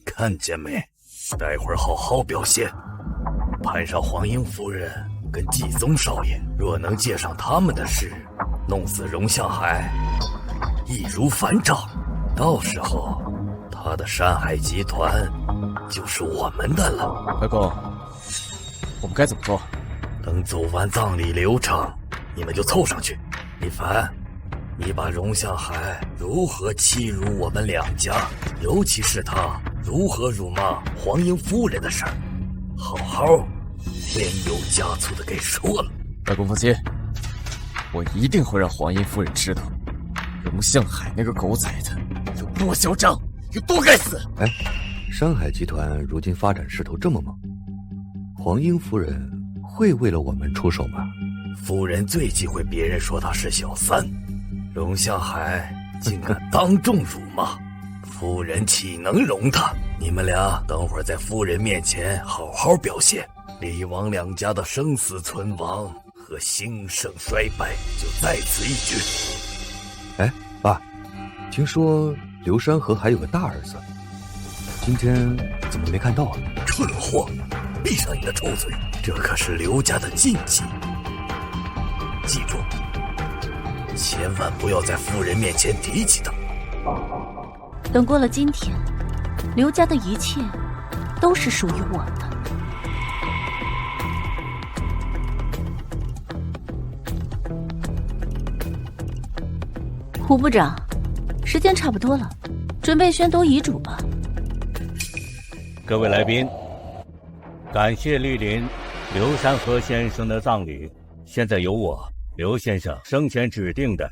看见没？待会儿好好表现。攀上黄英夫人跟季宗少爷，若能借上他们的事，弄死荣向海，易如反掌。到时候，他的山海集团就是我们的了。白公，我们该怎么做？等走完葬礼流程，你们就凑上去。李凡，你把荣向海如何欺辱我们两家，尤其是他如何辱骂黄英夫人的事儿，好好添油加醋的给说了。白公放心，我一定会让黄英夫人知道，荣向海那个狗崽子有多嚣张，有多该死。哎，山海集团如今发展势头这么猛，黄英夫人会为了我们出手吗？夫人最忌讳别人说她是小三，荣向海竟敢当众辱骂，夫人岂能容他？你们俩等会儿在夫人面前好好表现，李王两家的生死存亡和兴盛衰败就在此一举。哎，爸，听说刘山河还有个大儿子，今天怎么没看到啊？蠢货，闭上你的臭嘴，这可是刘家的禁忌。记住，千万不要在夫人面前提起他。等过了今天，刘家的一切都是属于我的。胡部长，时间差不多了，准备宣读遗嘱吧。各位来宾，感谢莅临刘山河先生的葬礼。现在由我刘先生生前指定的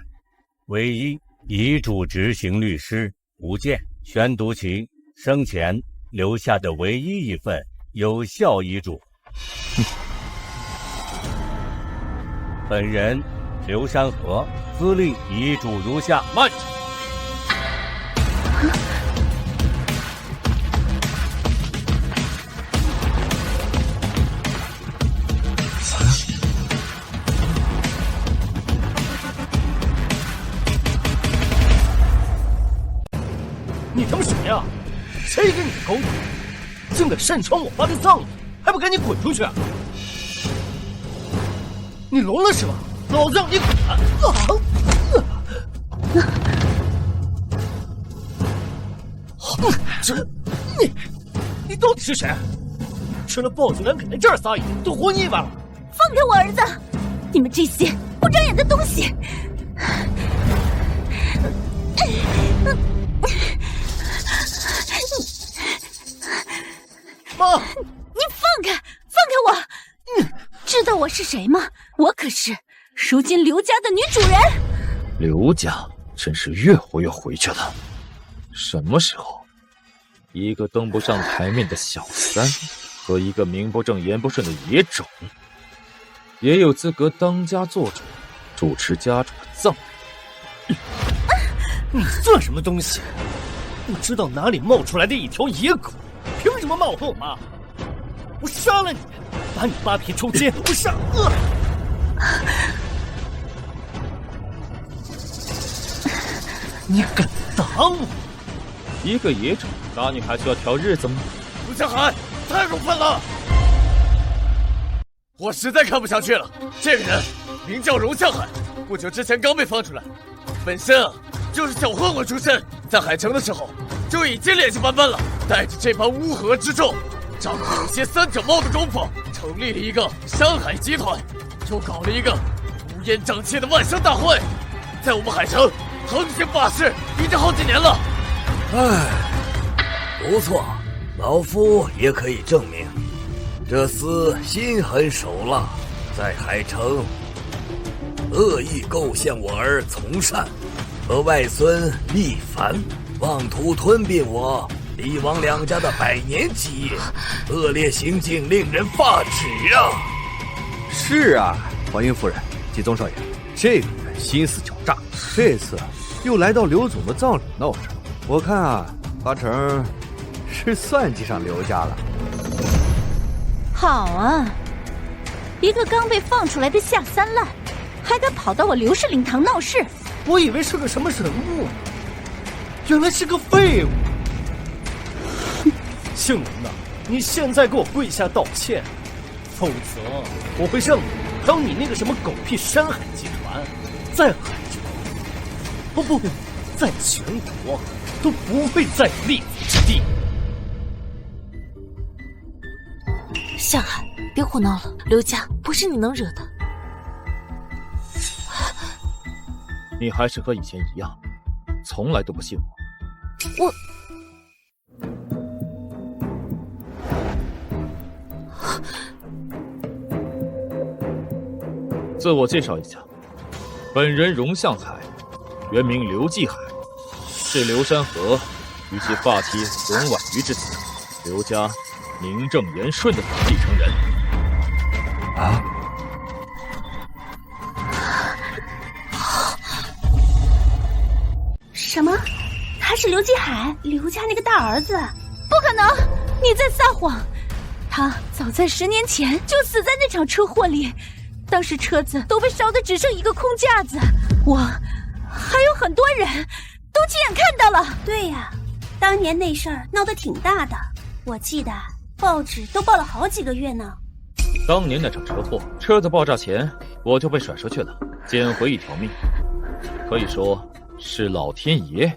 唯一遗嘱执行律师吴健宣读其生前留下的唯一一份有效遗嘱。本人刘山河资立遗嘱如下：慢着。你他妈谁呀？谁给你的狗腿？竟敢擅闯我爸的葬礼，还不赶紧滚出去！你聋了是吧？老子让你滚！你到底是谁？吃了豹子胆敢来这儿撒野，都活腻歪了！放开我儿子！你们这些不长眼的东西！妈，你放开我！知道我是谁吗？我可是如今刘家的女主人。刘家真是越活越回去了。什么时候，一个登不上台面的小三和一个名不正言不顺的野种，也有资格当家做主，主持家主的葬礼？你算什么东西？不知道哪里冒出来的一条野狗，凭什么冒犯我妈？我杀了你，把你扒皮抽筋！我杀！你敢打我？一个野种打你还需要挑日子吗？陆向海，太过分了！我实在看不下去了。这个人名叫荣向海，不久之前刚被放出来，本身就是小混混出身，在海城的时候就已经联系班班了，带着这帮乌合之众，仗着有些三脚猫的功夫，成立了一个山海集团，又搞了一个乌烟瘴气的万商大会，在我们海城横行霸市已经好几年了。不错，老夫也可以证明，这厮心狠手辣，在海城恶意构陷我儿从善和外孙厉凡，妄图吞并我李王两家的100年基业，恶劣行径令人发指啊！是啊，黄云夫人，季宗少爷，这个人心思狡诈，这次又来到刘总的葬礼闹事，我看啊，八成是算计上刘家了。好啊，一个刚被放出来的下三滥，还敢跑到我刘氏灵堂闹事！我以为是个什么人物，原来是个废物。姓龙的，你现在给我跪下道歉，否则我会让你还有你那个什么狗屁山海集团，在海城，不，在全国都不会再有立足之地。向海，别胡闹了，刘家不是你能惹的。你还是和以前一样，从来都不信我。我自我介绍一下，本人荣向海，原名刘继海，是刘山河与其发妻荣婉瑜之子，刘家名正言顺的继承人。啊！什么？他是刘继海，刘家那个大儿子？不可能！你在撒谎！他早在10年前就死在那场车祸里，当时车子都被烧得只剩一个空架子，我还有很多人都亲眼看到了。对呀，当年那事儿闹得挺大的，我记得报纸都报了好几个月呢。当年那场车祸，车子爆炸前我就被甩出去了，捡回一条命，可以说是老天爷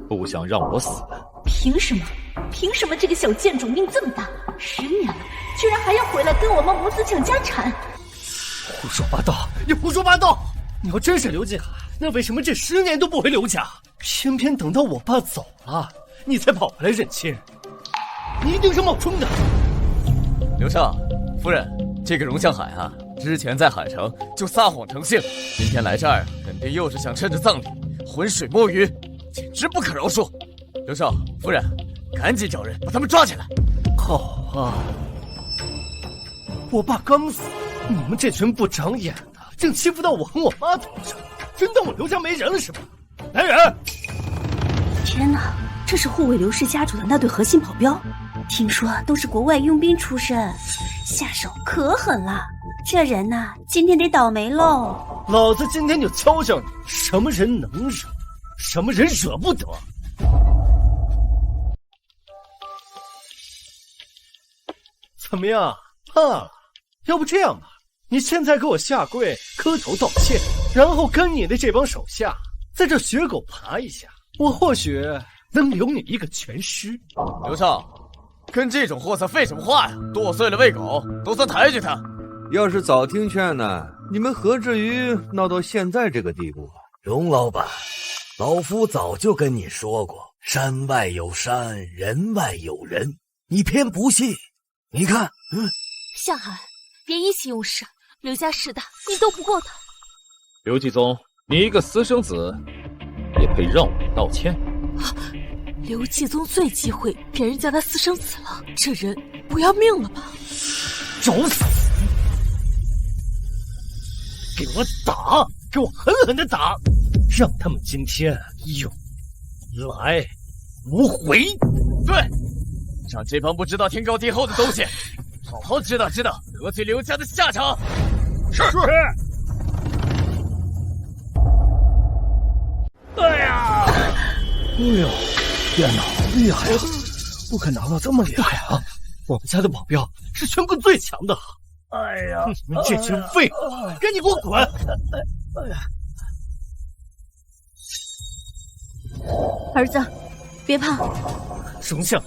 不想让我死。凭什么？凭什么这个小贱种命这么大？10年了，居然还要回来跟我们母子抢家产？胡说八道！你胡说八道！你要真是刘继海，那为什么这10年都不回刘家？偏偏等到我爸走了，你才跑回来认亲？你一定是冒充的！刘少夫人，这个荣向海啊，之前在海城就撒谎成性，今天来这儿肯定又是想趁着葬礼浑水摸鱼，简直不可饶恕！刘少夫人，赶紧找人把他们抓起来！好啊，我爸刚死，你们这群不长眼的，正欺负到我和我妈头上，真当我刘家没人了是吧？来人！天哪，这是护卫刘氏家主的那对核心保镖，听说都是国外佣兵出身，下手可狠了。这人呐，今天得倒霉喽！老子今天就敲响你，什么人能惹，什么人惹不得。怎么样，怕了？要不这样吧，你现在给我下跪磕头道歉，然后跟你的这帮手下在这血狗爬一下，我或许能留你一个全尸。刘少，跟这种货色废什么话呀？剁碎了喂狗，都算抬举他。要是早听劝呢，你们何至于闹到现在这个地步啊？荣老板，老夫早就跟你说过，山外有山，人外有人，你偏不信。你看，向海，别意气用事，刘家势大，你斗不过他。刘继宗，你一个私生子，也配让我道歉？刘继宗最忌讳别人叫他私生子了，这人不要命了吧？找死！给我打，给我狠狠的打，让他们今天有来无回。对，让这帮不知道天高地厚的东西好好知道知道得罪刘家的下场。是。哎呀！哎呦，天哪，好厉害啊！不可能啊，这么厉害啊！我们家的保镖是全国最强的，哎呀，你们这群废物，赶紧给我滚！儿子，别怕。荣相，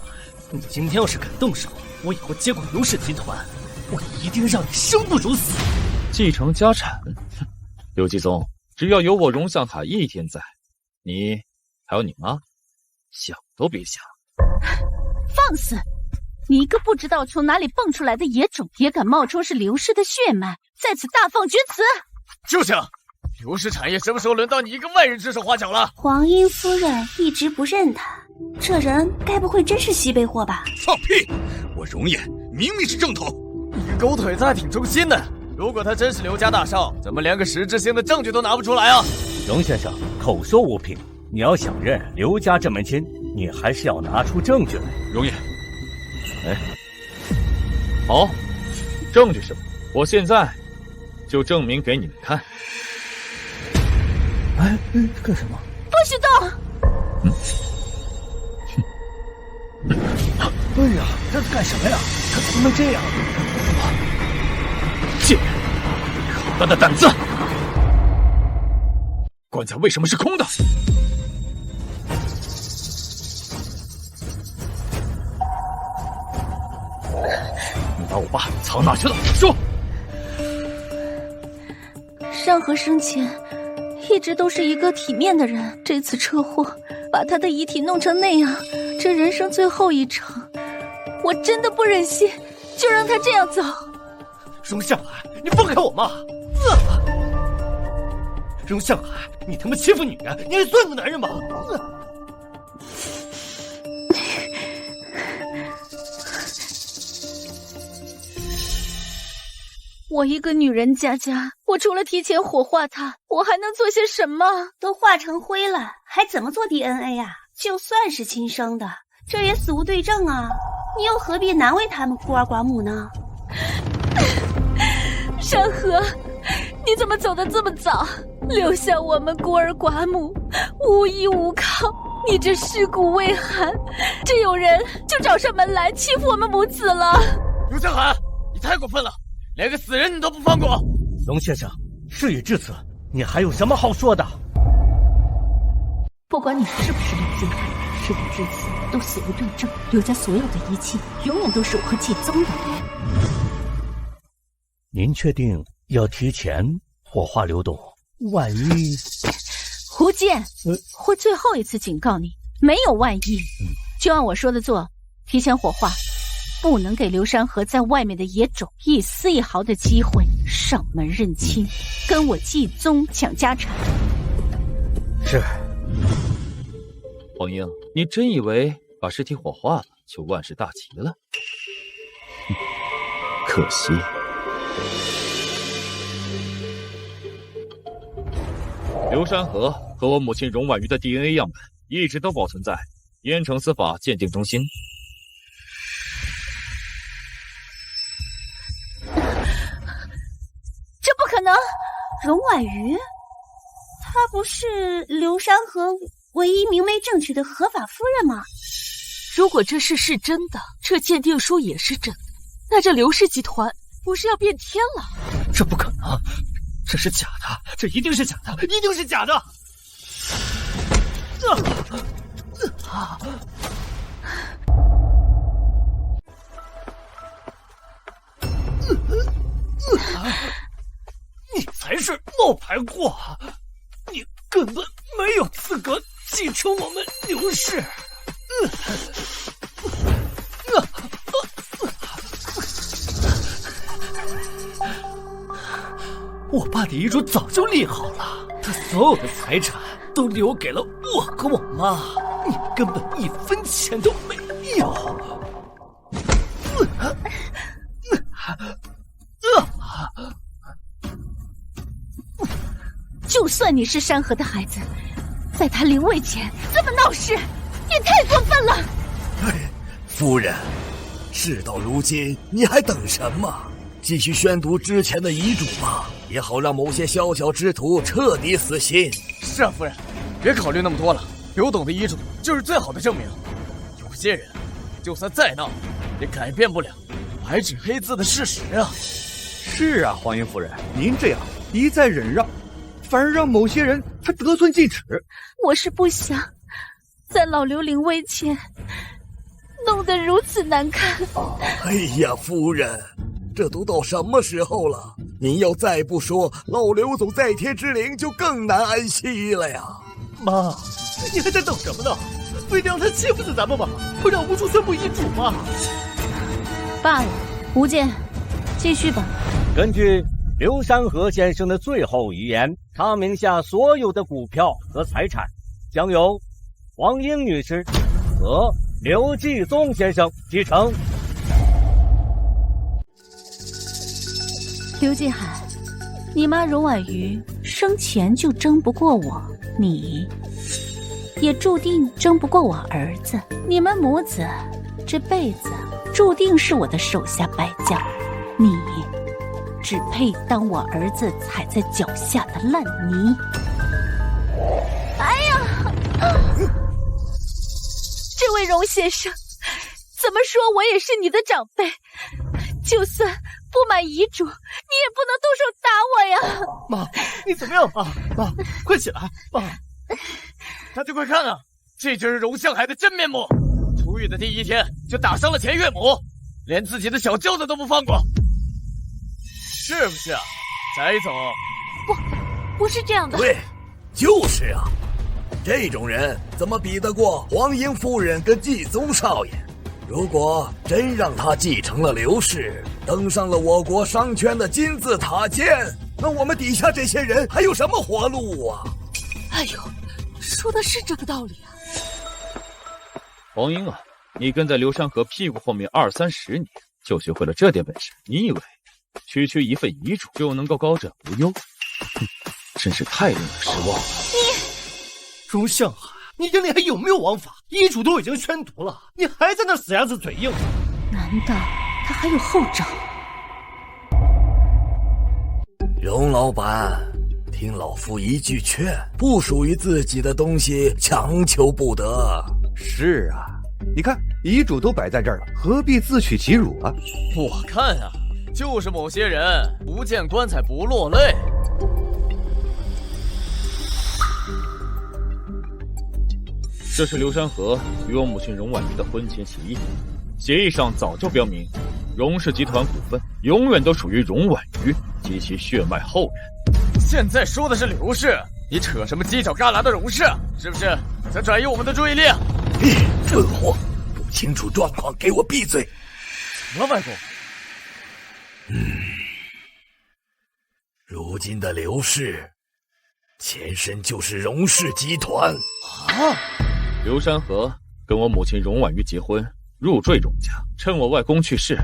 你今天要是敢动手，我以后接管刘氏集团，我一定让你生不如死。继承家产，刘继宗，只要有我荣向海一天在，你还有你妈，想都别想。放肆！你一个不知道从哪里蹦出来的野种，也敢冒充是刘氏的血脉，在此大放厥词！就想，刘氏产业什么时候轮到你一个外人指手画脚了？皇英夫人一直不认他，这人该不会真是西北货吧？放屁！我容颜明明是正统，你个狗腿子还挺忠心的。如果他真是刘家大少，怎么连个实质性的证据都拿不出来啊？荣先生口说无凭，你要想认刘家这门亲，你还是要拿出证据来。容颜，哎，好，证据是什么？我现在就证明给你们看。哎，干什么？不许动！哎呀，他在干什么呀？他怎么能这样？贱人，好大的胆子！棺材为什么是空的？你把我爸藏哪去了？说！山河生前一直都是一个体面的人，这次车祸把他的遗体弄成那样，这人生最后一程，我真的不忍心就让他这样走。荣向海，你放开我妈！荣向海，你他妈欺负女人，你还算个男人吗？我一个女人家，我除了提前火化她，我还能做些什么？都化成灰了，还怎么做 DNA 啊？就算是亲生的，这也死无对证啊！你又何必难为他们孤儿寡母呢？山河，你怎么走得这么早，留下我们孤儿寡母，无依无靠？你这尸骨未寒，这有人就找上门来欺负我们母子了。刘向海，你太过分了，连个死人你都不放过！龙先生，事已至此，你还有什么好说的？不管你是不是刘家人，事已至此都死无对证，刘家所有的遗迹永远都是我和季宗的。您确定要提前火化刘董？万一……胡建，我最后一次警告你，没有万一，就按我说的做，提前火化，不能给刘山河在外面的野种一丝一毫的机会上门认亲，跟我季宗抢家产。是。黄英，你真以为把尸体火化了就万事大吉了？可惜。刘山河和我母亲荣婉瑜的 DNA 样本一直都保存在燕城司法鉴定中心。这不可能！荣婉瑜，她不是刘山河唯一明媒正娶的合法夫人吗？如果这事是真的，这鉴定书也是真的，那这刘氏集团不是要变天了？这不可能，这是假的，这一定是假的，一定是假的！你才是冒牌货，你根本没有资格继承我们刘氏。我爸的遗嘱早就立好了，他所有的财产都留给了我和我妈，你根本一分钱都没有。就算你是山河的孩子，在他临位前这么闹事，也太过分了。夫人，事到如今，你还等什么？继续宣读之前的遗嘱吧，也好让某些宵小之徒彻底死心。是啊，夫人，别考虑那么多了。刘董的遗嘱就是最好的证明。有些人，就算再闹，也改变不了白纸黑字的事实啊。是啊，黄英夫人，您这样一再忍让，反而让某些人他得寸进尺。我是不想在老刘临危前弄得如此难看。哎呀，夫人，这都到什么时候了？您要再不说，老刘总在天之灵就更难安息了呀！妈，你还在等什么呢？非得让他欺负死咱们吗？不让吴主宣布遗嘱吗？罢了，吴健，继续吧。根据刘山河先生的最后遗言，他名下所有的股票和财产将由黄英女士和刘继宗先生继承。刘继海，你妈荣婉瑜生前就争不过我，你也注定争不过我儿子。你们母子这辈子注定是我的手下败将，你只配当我儿子踩在脚下的烂泥。哎呀，这位荣先生，怎么说我也是你的长辈，就算不满遗嘱，你也不能动手打我呀！妈，你怎么样啊？妈，快起来！妈，大家快看啊，这就是荣向海的真面目！出狱的第一天就打伤了前岳母，连自己的小舅子都不放过，是不是啊，翟总？不是这样的。对，就是啊，这种人怎么比得过黄英夫人跟继宗少爷？如果真让他继承了刘氏，登上了我国商圈的金字塔尖，那我们底下这些人还有什么活路啊？哎呦，说的是这个道理啊！黄英啊，你跟在刘山河屁股后面20-30年，就学会了这点本事，你以为区区一份遗嘱就能够高枕无忧？哼，真是太令人失望了。荣向海，你眼里还有没有王法？遗嘱都已经宣读了，你还在那死鸭子嘴硬？难道他还有后招？荣老板，听老夫一句劝，不属于自己的东西强求不得。是啊，你看遗嘱都摆在这儿了，何必自取其辱啊？我看啊，就是某些人不见棺材不落泪。这是刘山河与我母亲荣婉瑜的婚前协议，协议上早就标明，荣氏集团股份永远都属于荣婉瑜及其血脉后人。现在说的是刘氏，你扯什么犄角旮旯的荣氏？是不是想转移我们的注意力？蠢货，不清楚状况给我闭嘴！什么外公？如今的刘氏，前身就是荣氏集团啊！刘山河跟我母亲荣婉瑜结婚，入赘荣家，趁我外公去世，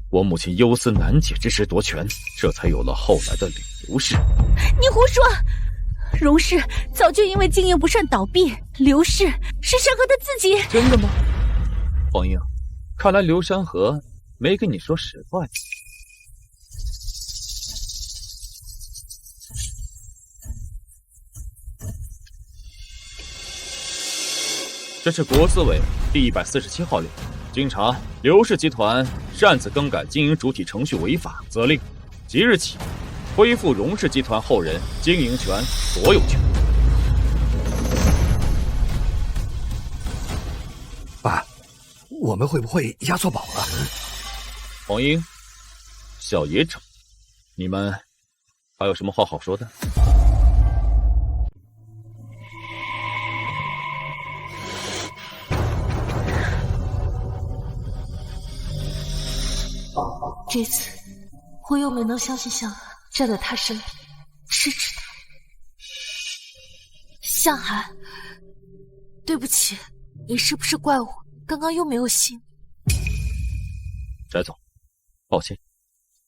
我母亲忧思难解之时夺权，这才有了后来的刘氏。你胡说！荣氏早就因为经营不善倒闭，刘氏是山河他自己。真的吗？黄英，看来刘山河没跟你说实话呀。这是国资委第147号令，经查，刘氏集团擅自更改经营主体程序违法，责令即日起恢复荣氏集团后人经营权所有权。爸，我们会不会押错宝了？黄英、小野整，你们还有什么话好说的？这次我又没能相信向海，站在他身边支持他。向海，对不起，你是不是怪我刚刚又没有信？翟总，抱歉，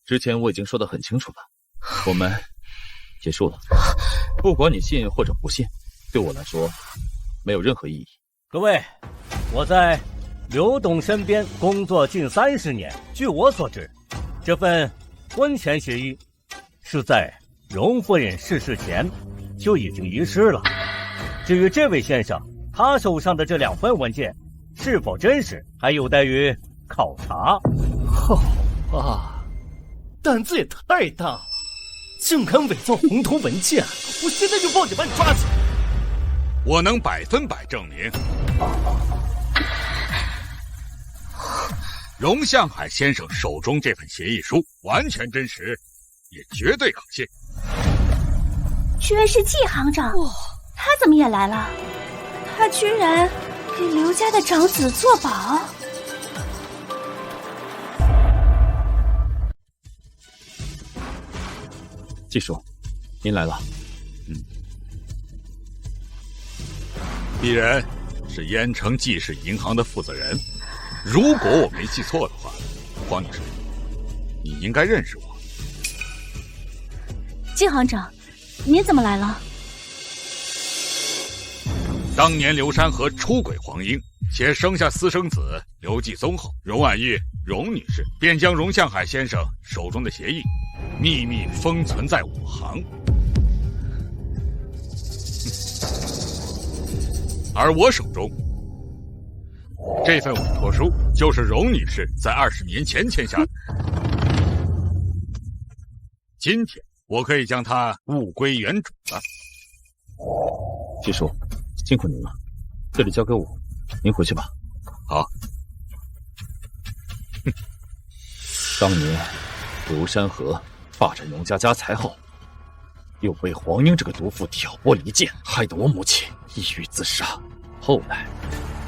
之前我已经说得很清楚了，我们结束了。不管你信或者不信，对我来说没有任何意义。各位，我在刘董身边工作近30年，据我所知，这份婚前协议是在荣夫人逝世前就已经遗失了。至于这位先生，他手上的这2份文件是否真实，还有待于考察。好吧，胆子也太大了，竟敢伪造红头文件！我现在就报警把你抓起来！我能100%证明，荣向海先生手中这份协议书完全真实，也绝对可信。居然是季行长，他怎么也来了？他居然给刘家的长子做保。季叔，您来了。鄙人是燕城季氏银行的负责人，如果我没记错的话，黄女士，你应该认识我。季行长，您怎么来了？当年刘山河出轨黄英，且生下私生子刘继宗后，荣婉玉荣女士便将荣向海先生手中的协议秘密封存在我行，而我手中这份委托书就是荣女士在20年前签下的。今天我可以将它物归原主了。季叔，辛苦您了，这里交给我，您回去吧。好。当年刘山河霸占荣家家财后，又被黄英这个毒妇挑拨离间，害得我母亲抑郁自杀。后来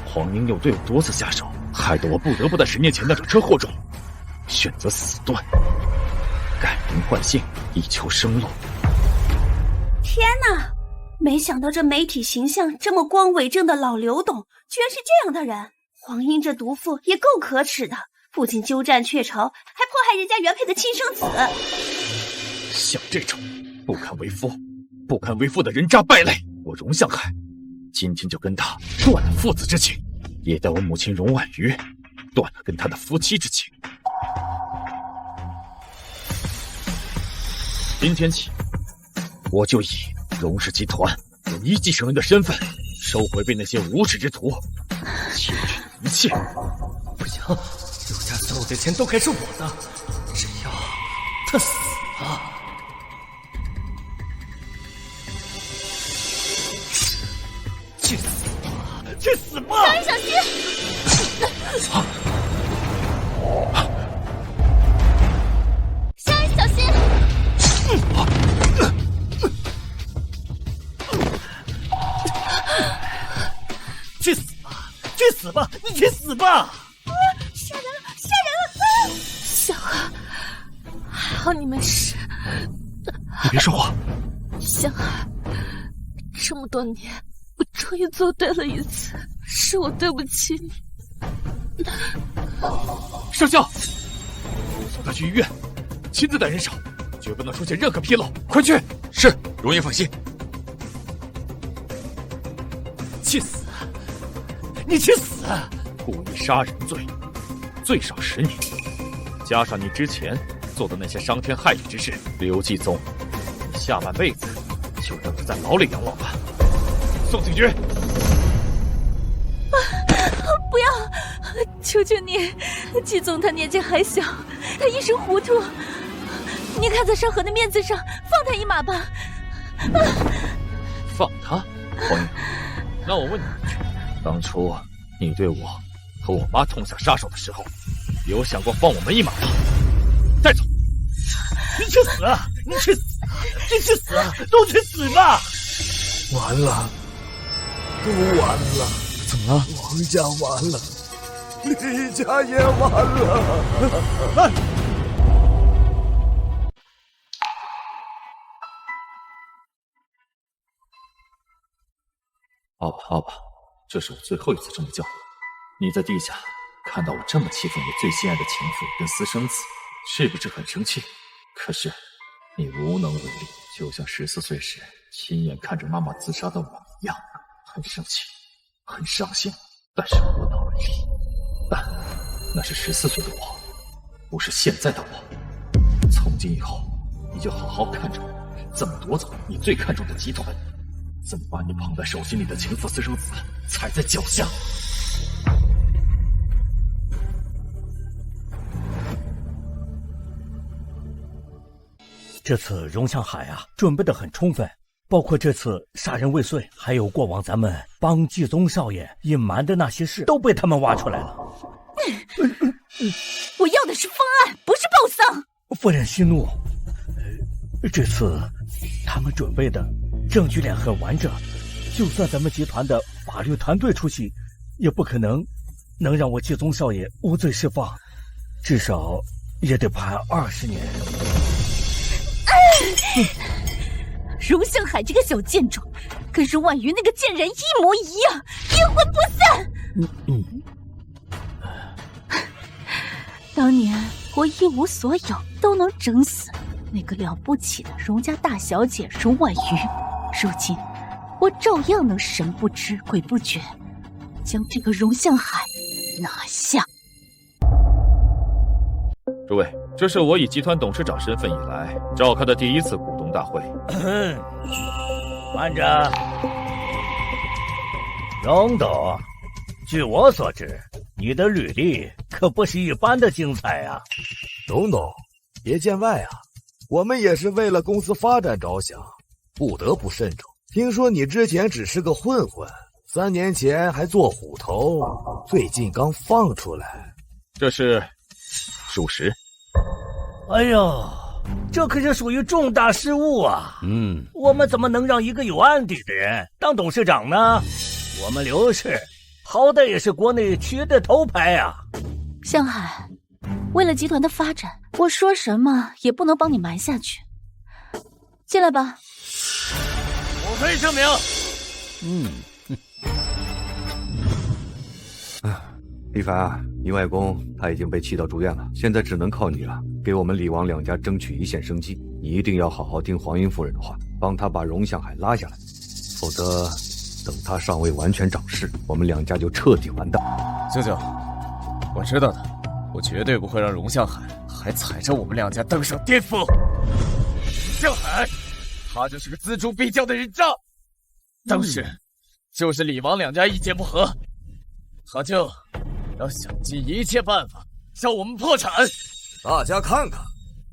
黄英又对我多次下手，害得我不得不在10年前那场车祸中选择死断，改名换姓，以求生路。天哪！没想到这媒体形象这么光伟正的老刘董，居然是这样的人。黄英这毒妇也够可耻的，不仅鸠占鹊巢，还迫害人家原配的亲生子。像这种不堪为夫的人渣败类，我荣向海今天就跟他断了父子之情，也带我母亲荣婉瑜断了跟他的夫妻之情。今天起，我就以荣氏集团1级成员的身份，收回被那些无耻之徒窃取的一切。不行，刘家所有的钱都该是我的，只要他死了。去死吧！去死吧！小雨，小心！小雨，小心！去死吧！去死吧！你去死吧！杀人了！杀人了！小海，还好你没事。你别说话。小海，这么多年，我终于做对了一次，是我对不起你。上校，送他去医院，亲自带人手，绝不能出现任何纰漏。快去！是，容爷放心。去死！你去死！故意杀人罪，最少10年，加上你之前做的那些伤天害理之事，刘继宗，你下半辈子就等着在牢里养老吧。送警局！不要！求求你，季总他年纪还小，他一时糊涂，你看在山河的面子上放他一马吧。放他？黄英，那我问你一句，当初你对我和我妈痛下杀手的时候，有想过放我们一马吗？带走！你去死！你去死！你去死！都去死吧！完了，都完了！怎么了？王家完了，李家也完了！阿爸，这是我最后一次这么叫你。你在地下看到我这么欺负你最心爱的情妇跟私生子，是不是很生气？可是你无能为力，就像14岁时亲眼看着妈妈自杀的我一样，很生气，很伤心，但是无能为力。但那是14岁的我，不是现在的我。从今以后，你就好好看着我，怎么夺走你最看重的集团，怎么把你捧在手心里的情妇私生子踩在脚下。这次荣向海啊，准备得很充分，包括这次杀人未遂，还有过往咱们帮季宗少爷隐瞒的那些事，都被他们挖出来了。我要的是方案，不是报丧。夫人息怒，这次他们准备的证据链很完整，就算咱们集团的法律团队出席，也不可能让我季宗少爷无罪释放，至少也得判20年。荣向海这个小贱种，跟荣婉瑜那个贱人一模一样，阴魂不散。当年我一无所有都能整死那个了不起的荣家大小姐荣婉瑜，如今我照样能神不知鬼不觉将这个荣向海拿下。诸位，这是我以集团董事长身份以来召开的第1次股东大会。慢着，荣董，据我所知，你的履历可不是一般的精彩啊。荣董，别见外啊，我们也是为了公司发展着想，不得不慎重。听说你之前只是个混混，3年前还做虎头，最近刚放出来。这是属实。哎呦，这可是属于重大失误啊！我们怎么能让一个有案底的人当董事长呢？我们刘氏好歹也是国内企业的头牌啊！向海，为了集团的发展，我说什么也不能帮你瞒下去。进来吧。我可以证明。李凡啊，你外公他已经被气到住院了，现在只能靠你了，给我们李王2家争取一线生机。你一定要好好听黄英夫人的话，帮他把荣向海拉下来，否则等他尚未完全长势，我们2家就彻底完蛋。舅舅，我知道的，我绝对不会让荣向海还踩着我们2家登上巅峰。向海，他就是个锱铢必较的人渣，当时就是李王2家意见不合，他就要想尽一切办法向我们破产。大家看看，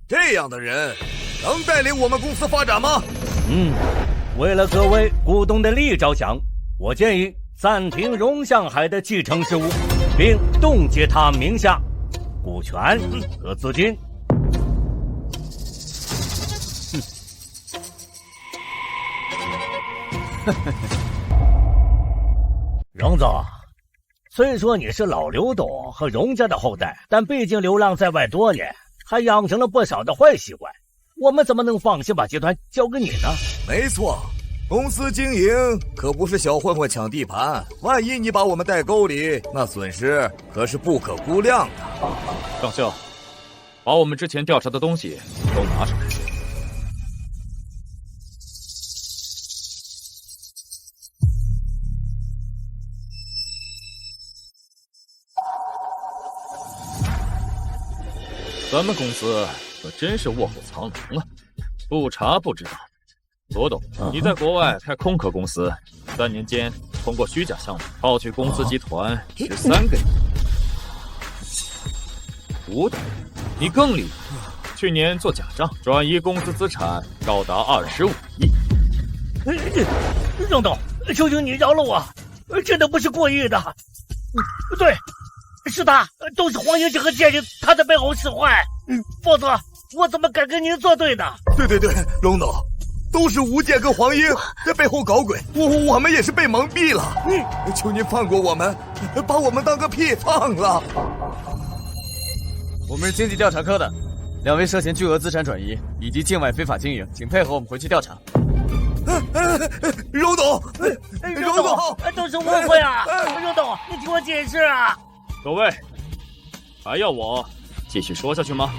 这样的人能带领我们公司发展吗？为了各位股东的利益着想，我建议暂停荣向海的继承事务，并冻结他名下股权和资金。荣总，虽说你是老刘董和荣家的后代，但毕竟流浪在外多年，还养成了不少的坏习惯，我们怎么能放心把集团交给你呢？没错，公司经营可不是小混混抢地盘，万一你把我们带沟里，那损失可是不可估量的。上校，把我们之前调查的东西都拿出来。咱们公司可真是卧虎藏龙啊，不查不知道。罗董，你在国外开空壳公司，3年间通过虚假项目套取公司集团13个亿。吴董，你更厉害，去年做假账转移公司资产高达25亿。荣董，求求你饶了我，真的不是故意的。对，是他，都是黄英这个贱人，他在背后使坏，否则我怎么敢跟您作对呢？对，荣董，都是吴健跟黄英在背后搞鬼，我们也是被蒙蔽了。求您放过我们，把我们当个屁放了。我们是经济调查科的，2位涉嫌巨额资产转移以及境外非法经营，请配合我们回去调查。荣董，都是误会啊！荣董，你听我解释啊！各位，还要我继续说下去吗？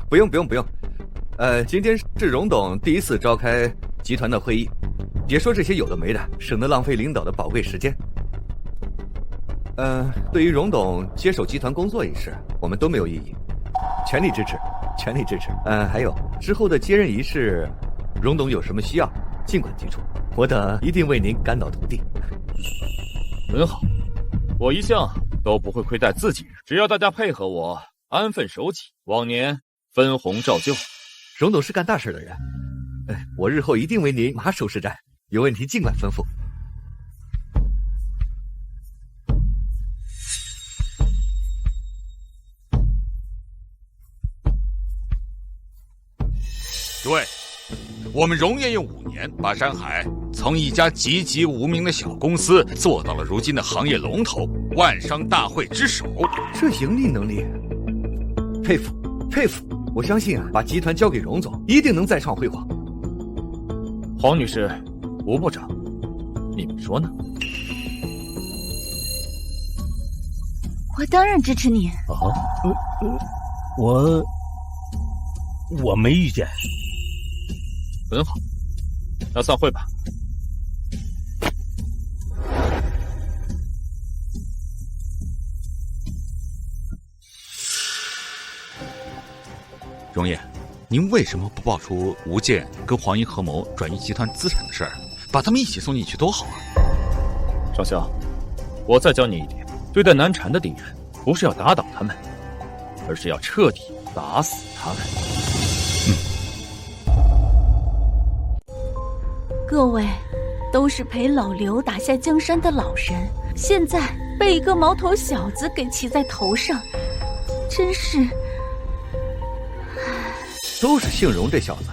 不用。今天是荣董第1次召开集团的会议，别说这些有的没的，省得浪费领导的宝贵时间。对于荣董接手集团工作一事，我们都没有异议，全力支持。还有之后的接任仪式，荣董有什么需要，尽管提出，我等一定为您肝脑涂地。很好，我一向都不会亏待自己人，只要大家配合我，安分守己，往年分红照旧。荣董是干大事的人，我日后一定为您马首是瞻，有问题尽管吩咐。对，我们荣业用5年把山海从一家籍籍无名的小公司做到了如今的行业龙头，万商大会之首。这盈利能力，佩服佩服！我相信把集团交给荣总，一定能再创辉煌。黄女士，吴部长，你们说呢？我当然支持你。我没意见。很好，那散会吧。荣业，您为什么不爆出吴健跟黄英合谋转移集团资产的事儿，把他们一起送进去多好啊？少校，我再教你一点，对待难缠的敌人，不是要打倒他们，而是要彻底打死他们。各位都是陪老刘打下江山的老人，现在被一个毛头小子给骑在头上，真是……都是姓荣这小子，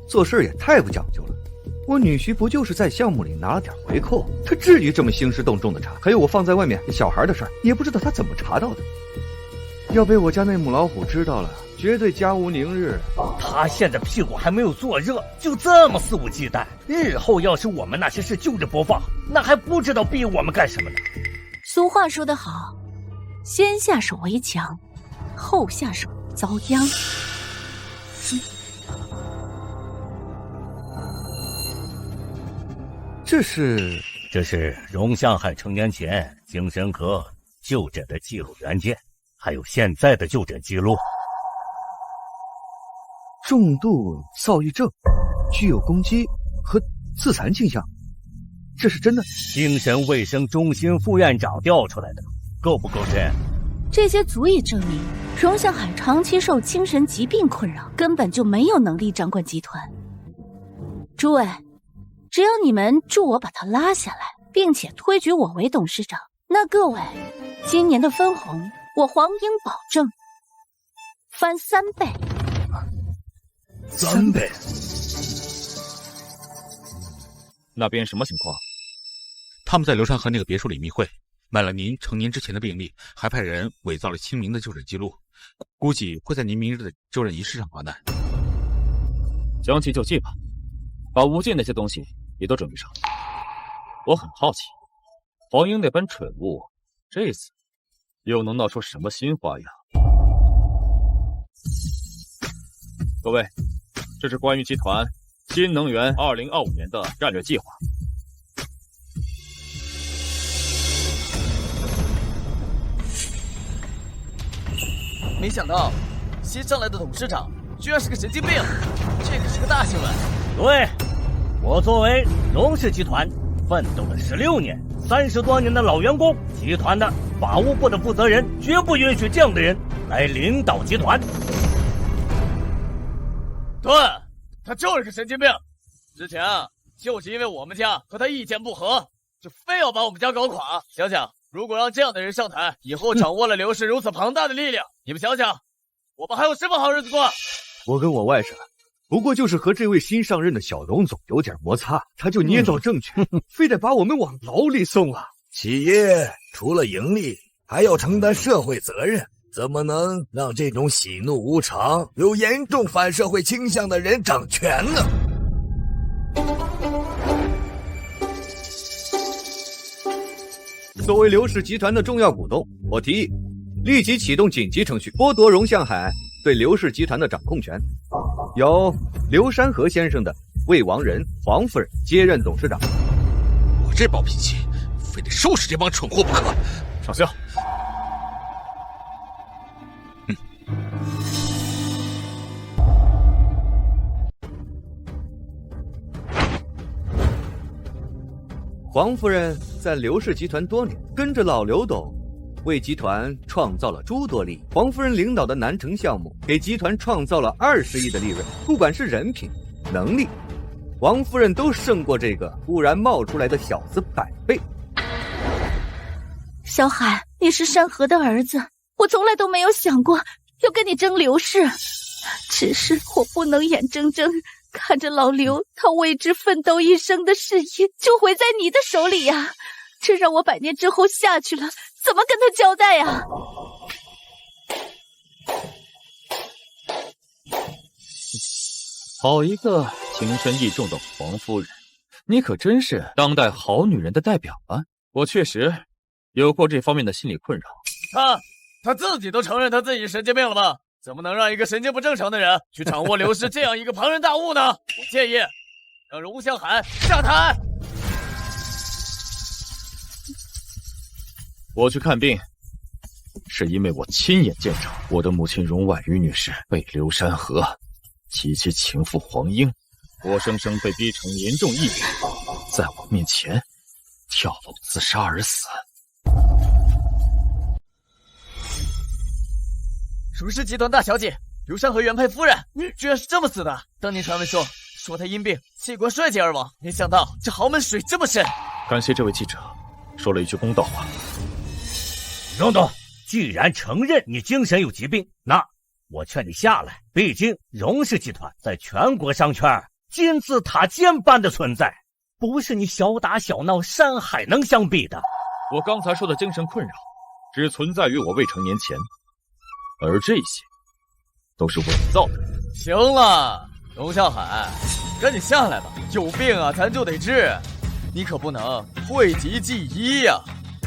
做事也太不讲究了。我女婿不就是在项目里拿了点回扣，他至于这么兴师动众的查？还有我放在外面小孩的事儿，也不知道他怎么查到的。要被我家那母老虎知道了，绝对家无宁日。他现在屁股还没有坐热，就这么肆无忌惮。日后要是我们那些事就着播放，那还不知道逼我们干什么呢？俗话说得好，先下手为强，后下手遭殃。这是荣向海成年前精神科就诊的记录原件，还有现在的就诊记录。重度躁郁症，具有攻击和自残倾向，这是真的？精神卫生中心副院长调出来的，够不够真？这些足以证明荣向海长期受精神疾病困扰，根本就没有能力掌管集团。诸位，只要你们助我把他拉下来，并且推举我为董事长，那各位今年的分红，我黄英保证翻3倍。3倍？那边什么情况？他们在流山河那个别墅里密会，买了您成年之前的病历，还派人伪造了清明的就诊记录，估计会在您明日的就任仪式上挂难。将计就计吧，把吴健那些东西也都准备上。我很好奇，黄英那般蠢物，这次又能闹出什么新花样？各位，这是关于集团新能源2025年的战略计划。没想到新上来的董事长居然是个神经病，这可是个大新闻。对，我作为荣氏集团奋斗了16年、30多年的老员工，集团的法务部的负责人绝不允许这样的人来领导集团。对，他就是个神经病。之前就是因为我们家和他意见不合，就非要把我们家搞垮。想想，如果让这样的人上台，以后掌握了刘氏如此庞大的力量，你们想想，我们还有什么好日子过？我跟我外甥不过就是和这位新上任的小荣总有点摩擦，他就捏造证据，非得把我们往牢里送啊！企业除了盈利，还要承担社会责任，怎么能让这种喜怒无常、有严重反社会倾向的人掌权呢？作为刘氏集团的重要股东，我提议立即启动紧急程序，剥夺荣向海对刘氏集团的掌控权，由刘山河先生的未亡人黄夫人接任董事长。我这暴脾气，非得收拾这帮蠢货不可。上校，黄夫人在刘氏集团多年，跟着老刘董为集团创造了诸多利益。黄夫人领导的南城项目给集团创造了20亿的利润，不管是人品、能力，王夫人都胜过这个忽然冒出来的小子100倍。小海，你是山河的儿子，我从来都没有想过要跟你争刘氏，只是我不能眼睁睁看着老刘他为之奋斗一生的事业就毁在你的手里呀，这让我100年之后下去了怎么跟他交代呀？好一个情深意重的黄夫人，你可真是当代好女人的代表啊！我确实有过这方面的心理困扰。他自己都承认他自己神经病了吗？怎么能让一个神经不正常的人去掌握刘氏这样一个庞然大物呢？我建议让荣香寒下台。我去看病，是因为我亲眼见着我的母亲荣婉瑜女士被刘山河及其情妇黄英活生生被逼成严重抑郁，在我面前跳楼自杀而死。荣氏集团大小姐刘山河原配夫人，居然是这么死的。当年传闻说她因病器官衰竭而亡，没想到这豪门水这么深。感谢这位记者说了一句公道话。荣董，既然承认你精神有疾病，那我劝你下来。毕竟荣氏集团在全国商圈金字塔尖般的存在，不是你小打小闹山海能相比的。我刚才说的精神困扰只存在于我未成年前，而这些都是伪造的。行了，荣向海，赶紧下来吧，有病啊咱就得治，你可不能讳疾忌医呀。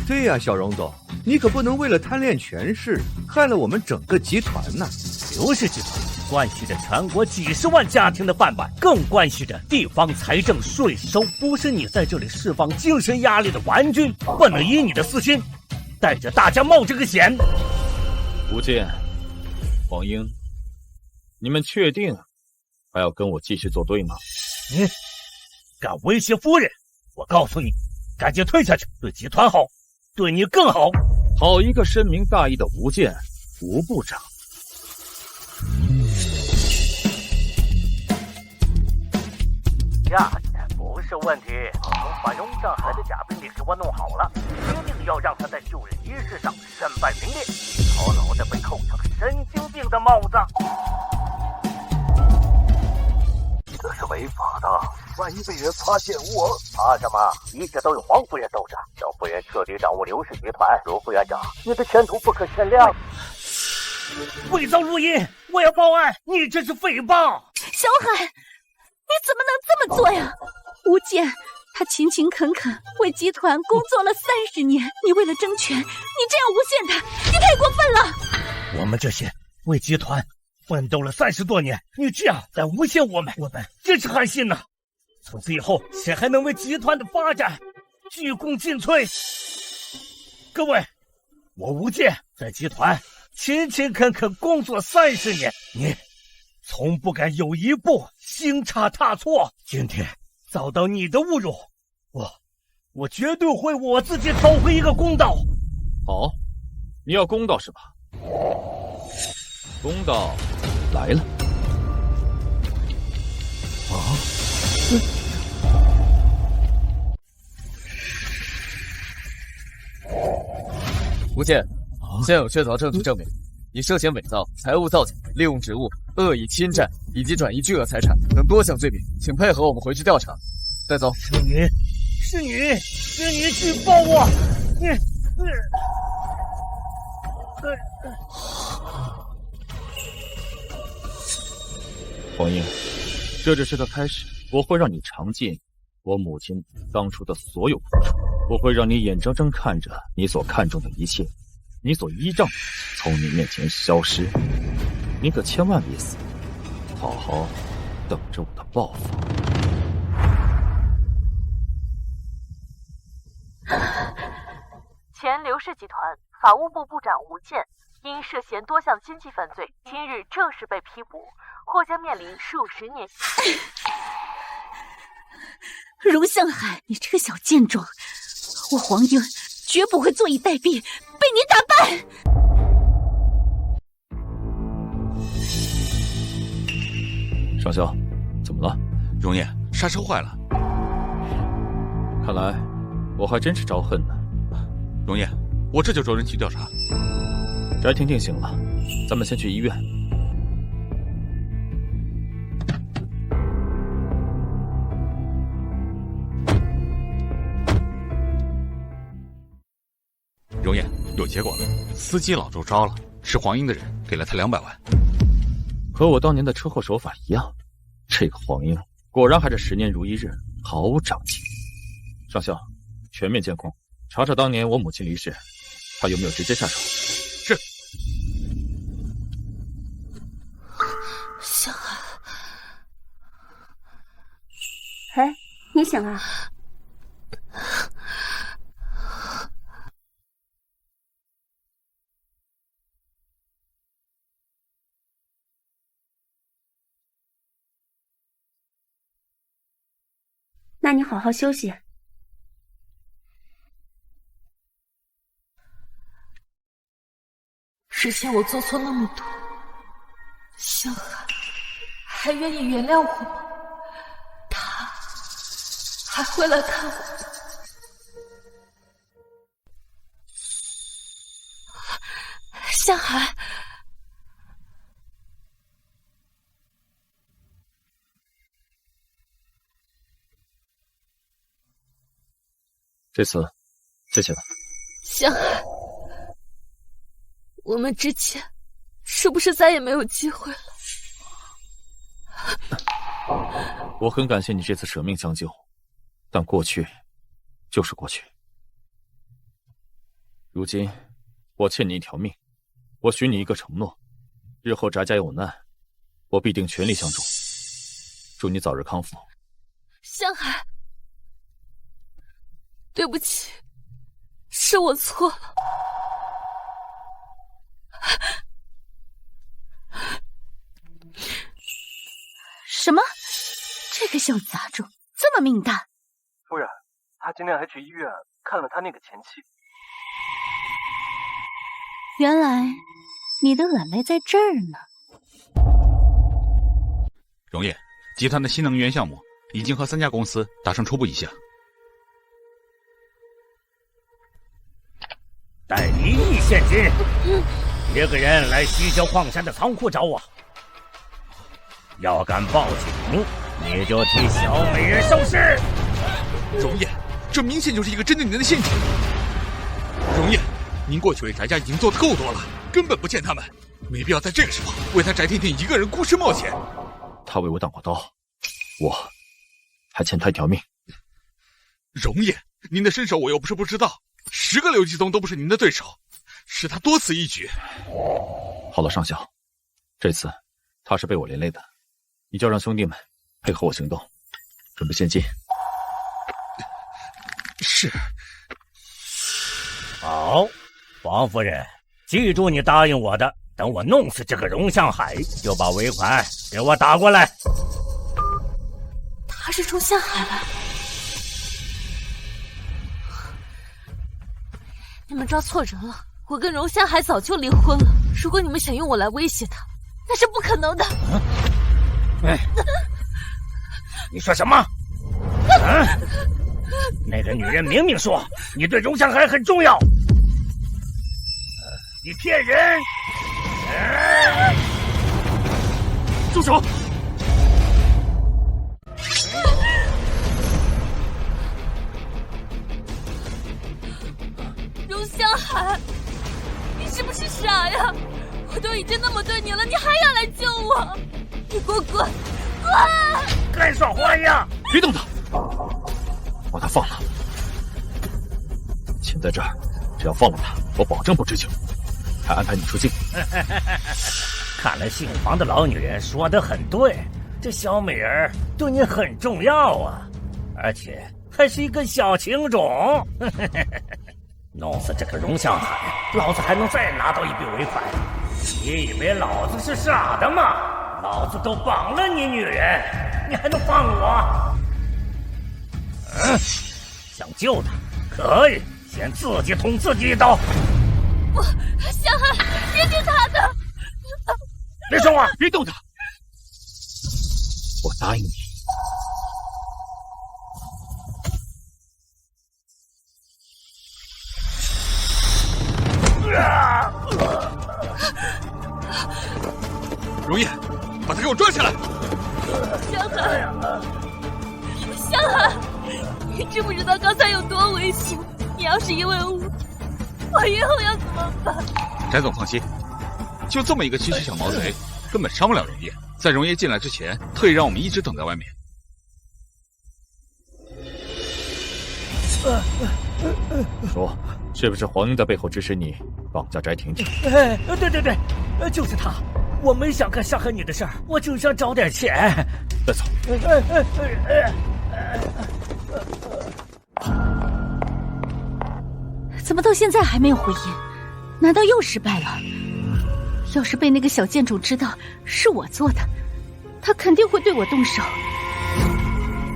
对呀，小荣总，你可不能为了贪恋权势害了我们整个集团呐！刘氏集团关系着全国几十万家庭的饭碗，更关系着地方财政税收，不是你在这里释放精神压力的玩具，不能以你的私心带着大家冒这个险。吴健、黄英，你们确定还要跟我继续作对吗？敢威胁夫人，我告诉你，赶紧退下去，对集团好，对你更好。好一个深明大义的吴健，吴部长。价钱不是问题，我把荣上海的假病历给我弄好了，一定要让他在就任仪式上身败名裂，好脑袋被扣上神经病的帽子。这是违法的，万一被人发现我，怕什么？一切都有黄夫人兜着。小夫人彻底掌握刘氏集团，卢副院长，你的前途不可限量。伪造录音，我要报案！你这是诽谤！小海，你怎么能这么做呀？吴健，他勤勤恳恳为集团工作了30年，你为了争权，你这样诬陷他，你太过分了！我们这些为集团奋斗了30多年，你这样在诬陷我们真是寒心呐！从此以后，谁还能为集团的发展鞠躬尽瘁？各位，我吴健在集团勤勤恳恳工作30年，你从不敢有一步行差踏错。今天遭到你的侮辱，我绝对会为我自己讨回一个公道。好，你要公道是吧？公道来了。吴健，现有确凿证据证明你涉嫌伪造、财物造假、利用职务、恶意侵占以及转移巨额财产等多项罪名，请配合我们回去调查。带走。是你举报我！黄英，这只是个开始，我会让你尝尽我母亲当初的所有苦楚，我会让你眼睁睁看着你所看重的一切，你所依仗的从你面前消失。你可千万别死，好好等着我的报复。前刘氏集团法务部部长吴健因涉嫌多项经济犯罪，今日正式被批捕，或将面临数十年。荣向海，你这个小贱种，我黄英绝不会坐以待毙，被你打败。上校，怎么了？容叶，刹车坏了。看来我还真是招恨呢。容叶，我这就找人去调查。翟婷婷醒了，咱们先去医院。容叶，有结果了，司机老周招了，是黄英的人，给了他200万。和我当年的车祸手法一样，这个黄英果然还是10年如一日，毫无长进。上校，全面监控，查查当年我母亲离世，他有没有直接下手。是。小海，哎，你醒了？那你好好休息。之前我做错那么多，小海还愿意原谅我吗？他还会来看我。小海，这次谢谢了。小海，我们之前是不是再也没有机会了？我很感谢你这次舍命相救，但过去就是过去。如今我欠你一条命，我许你一个承诺，日后翟家有难，我必定全力相助。祝你早日康复。香海，对不起，是我错了。什么？这个小杂种这么命大？夫人，他今天还去医院看了他那个前妻。原来你的软肋在这儿呢。荣烨，集团的新能源项目已经和3家公司达成初步意向。带1亿现金，一个人来西郊矿山的仓库找我。要敢报警，你就替小美人收尸。荣烨，这明显就是一个针对您的陷阱。荣烨，您过去为翟家已经做得够多了，根本不欠他们，没必要在这个时候为他翟天天一个人孤身冒险。他为我挡过刀，我还欠他一条命。荣烨，您的身手我又不是不知道，10个刘继东都不是您的对手，是他多此一举。好了，上校，这次他是被我连累的，你就让兄弟们配合我行动，准备先进。是。好，王夫人，记住你答应我的，等我弄死这个荣向海，就把尾款给我打过来。他是冲向海了。你们抓错人了，我跟荣向海早就离婚了。如果你们想用我来威胁他，那是不可能的。你说什么？那个女人明明说你对荣向海很重要，你骗人！住手！荣向海，你是不是傻呀？我都已经那么对你了，你还要来救我？你给我滚！滚！干耍花样！别动他，把他放了。钱在这儿，只要放了他，我保证不追究，还安排你出境。看来姓黄的老女人说得很对，这小美人对你很重要啊，而且还是一个小情种。弄死这个荣向海，老子还能再拿到一笔尾款。你以为老子是傻的吗？老子都绑了你女人，你还能放我？想救她可以，先自己捅自己一刀。不，香寒，别听他的！别说话，别动他！我答应你。容叶，把他给我抓起来！香寒，香寒，你知不知道刚才有多危险？你要是因为我以后要怎么办？翟总放心，就这么一个区区小毛贼，根本伤不了容叶。在容叶进来之前，特意让我们一直等在外面。说，是不是黄英在背后指使你绑架翟婷婷？对，就是他。我没想干伤害你的事儿，我就想找点钱。再走。怎么到现在还没有回音？难道又失败了？要是被那个小贱种知道是我做的，他肯定会对我动手。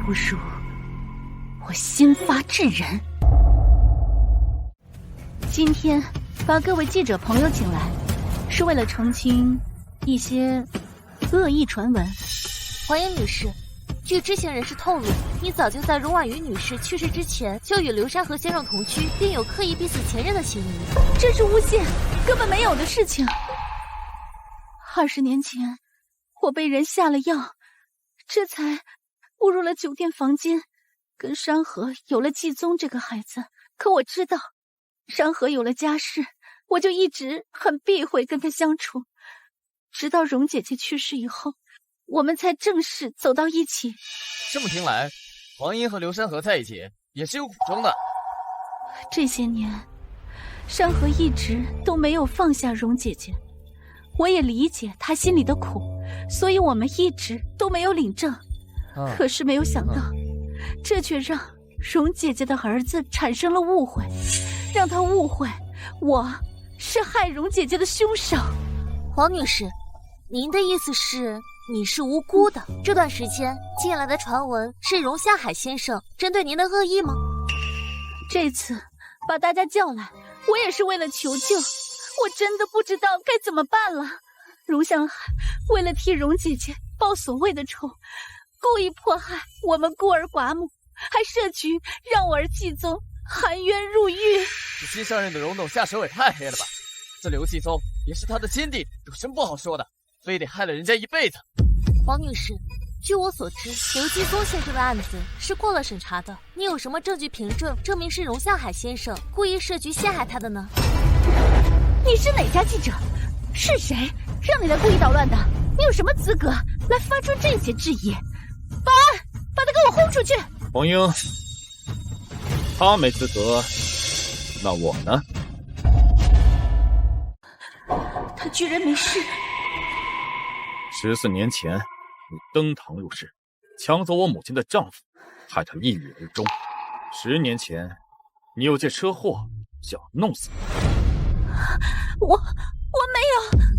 不如我先发制人。今天把各位记者朋友请来，是为了澄清一些恶意传闻。黄英女士，据知情人士透露，你早就在荣婉瑜女士去世之前就与刘山河先生同居，并有刻意逼死前任的嫌疑。这是诬陷，根本没有的事情。20年前，我被人下了药，这才误入了酒店房间，跟山河有了季宗这个孩子。可我知道，山河有了家室，我就一直很避讳跟他相处。直到荣姐姐去世以后，我们才正式走到一起。这么听来，黄英和刘山河在一起也是有苦衷的。这些年，山河一直都没有放下荣姐姐，我也理解她心里的苦，所以我们一直都没有领证。可是没有想到，这却让荣姐姐的儿子产生了误会，让他误会我是害荣姐姐的凶手。黄女士，您的意思是你是无辜的？这段时间进来的传闻是荣夏海先生针对您的恶意吗？这次把大家叫来，我也是为了求救。我真的不知道该怎么办了。荣向海为了替荣姐姐报所谓的仇，故意迫害我们孤儿寡母，还设局让我儿季宗含冤入狱。这新上任的荣董下手也太黑了吧！这刘继宗也是他的亲弟，有什么不好说的？非得害了人家一辈子。黄女士，据我所知，刘继宗先生的案子是过了审查的，你有什么证据凭证证明是荣向海先生故意设局陷害他的呢？你是哪家记者？是谁让你来故意捣乱的？你有什么资格来发出这些质疑？保安，把他给我轰出去！黄英，他没资格，那我呢？他居然没事。14年前，你登堂入室，抢走我母亲的丈夫，害她抑郁而终。10年前，你又借车祸想弄死我没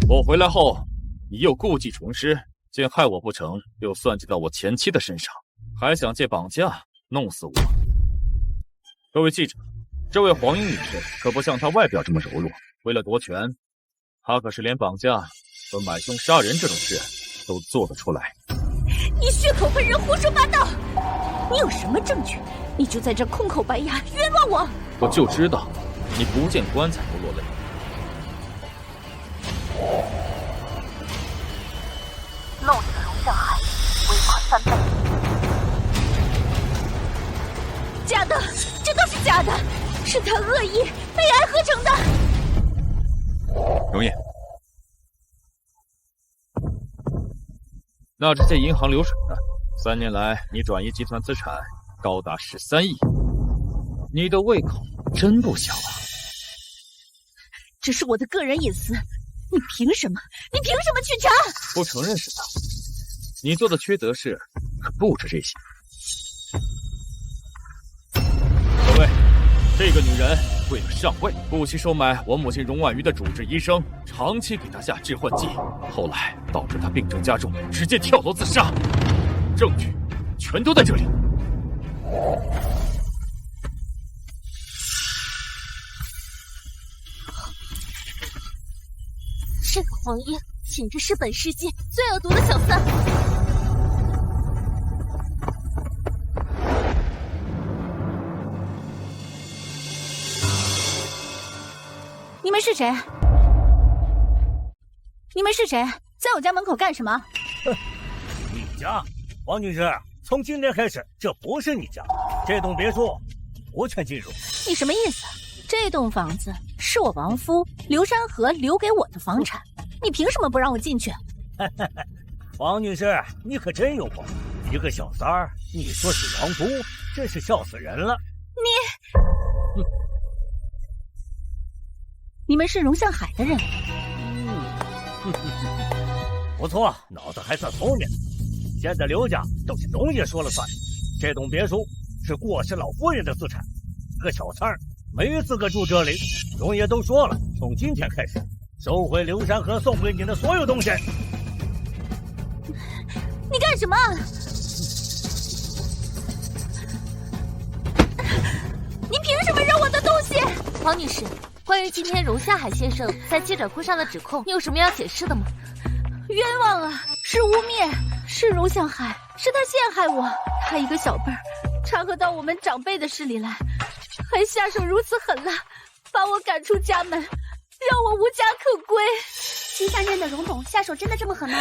有。我回来后，你又故技重施，见害我不成，又算计到我前妻的身上，还想借绑架弄死我。各位记者，这位黄英女士可不像她外表这么柔弱，为了夺权，她可是连绑架和买凶杀人这种事都做得出来。你血口喷人，胡说八道！你有什么证据？你就在这空口白牙，冤枉我！我就知道，你不见棺材不落泪。漏你的荣向海，尾款3倍。假的，这都是假的，是他恶意被爱合成的。容叶，那这些银行流水呢？3年来，你转移集团资产高达13亿，你的胃口真不小啊！这是我的个人隐私，你凭什么？你凭什么去查？不承认是他，你做的缺德事可不止这些。各位，这个女人为了上位，不惜收买我母亲荣婉瑜的主治医生，长期给她下致幻剂，后来导致她病症加重，直接跳楼自杀。证据全都在这里。这个黄英简直是本世界最恶毒的小三。你们是谁？你们是谁？在我家门口干什么？你家，王女士，从今天开始，这不是你家，这栋别墅无权进入。你什么意思？这栋房子是我亡夫刘山河留给我的房产，你凭什么不让我进去？王女士，你可真有光！一个小三儿，你说是亡夫，真是笑死人了。你们是荣向海的人？不错，脑子还算聪明。现在刘家都是荣爷说了算，这栋别墅是过世老夫人的资产，个小三儿没资格住这里。荣爷都说了，从今天开始，收回刘山河送给你的所有东西。你干什么？你凭什么扔我的东西？王女士，关于今天荣向海先生在记者会上的指控，你有什么要解释的吗？冤枉啊！是污蔑，是荣向海，是他陷害我。他一个小辈儿，掺和到我们长辈的事里来，还下手如此狠辣，把我赶出家门，让我无家可归。新上任的荣董下手真的这么狠吗？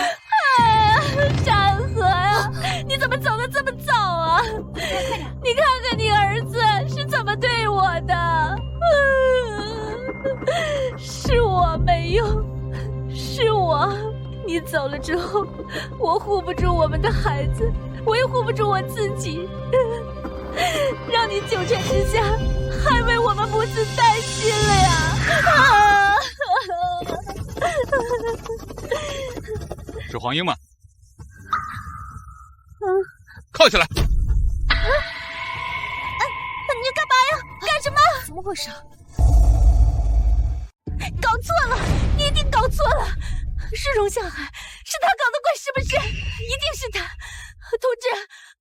山河啊，你怎么走得这么早啊？你看看你儿子是怎么对我的。是我没用，是我。你走了之后，我护不住我们的孩子，我也护不住我自己，让你九泉之下还为我们母子担心了呀！是黄英吗？铐起来！你干嘛呀？干什么？怎么回事？搞错了，你一定搞错了。是荣向海，是他搞的鬼，是不是？一定是他。同志，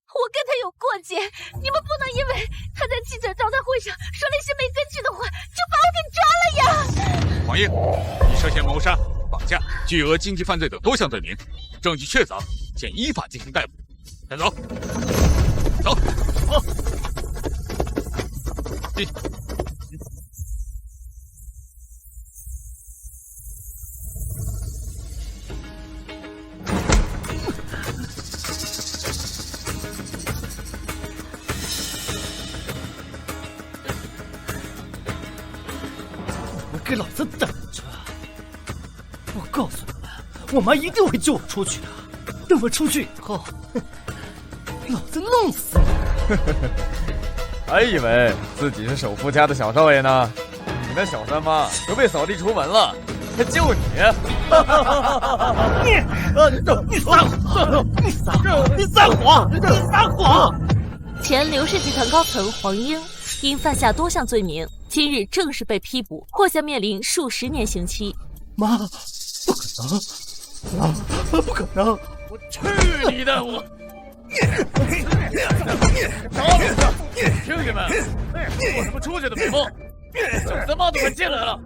我跟他有过节，你们不能因为他在记者招待会上说那些没根据的话，就把我给抓了呀！黄英，你涉嫌谋杀、绑架、巨额经济犯罪等多项罪名，证据确凿，现依法进行逮捕。带走，走，走，进去。给老子等着！我告诉你们，我妈一定会救我出去的。等我出去以后，老子弄死你！还以为自己是首富家的小少爷呢，你那小三妈都被扫地出门了，还救你！你撒谎！你撒谎！前刘氏集团高层黄英因犯下多项罪名，今日正式被批捕，或将面临数10年刑期。妈，不可能！妈，不可能！我去你的！我！兄弟们，做什么出去的美梦？小三妈都快进来了！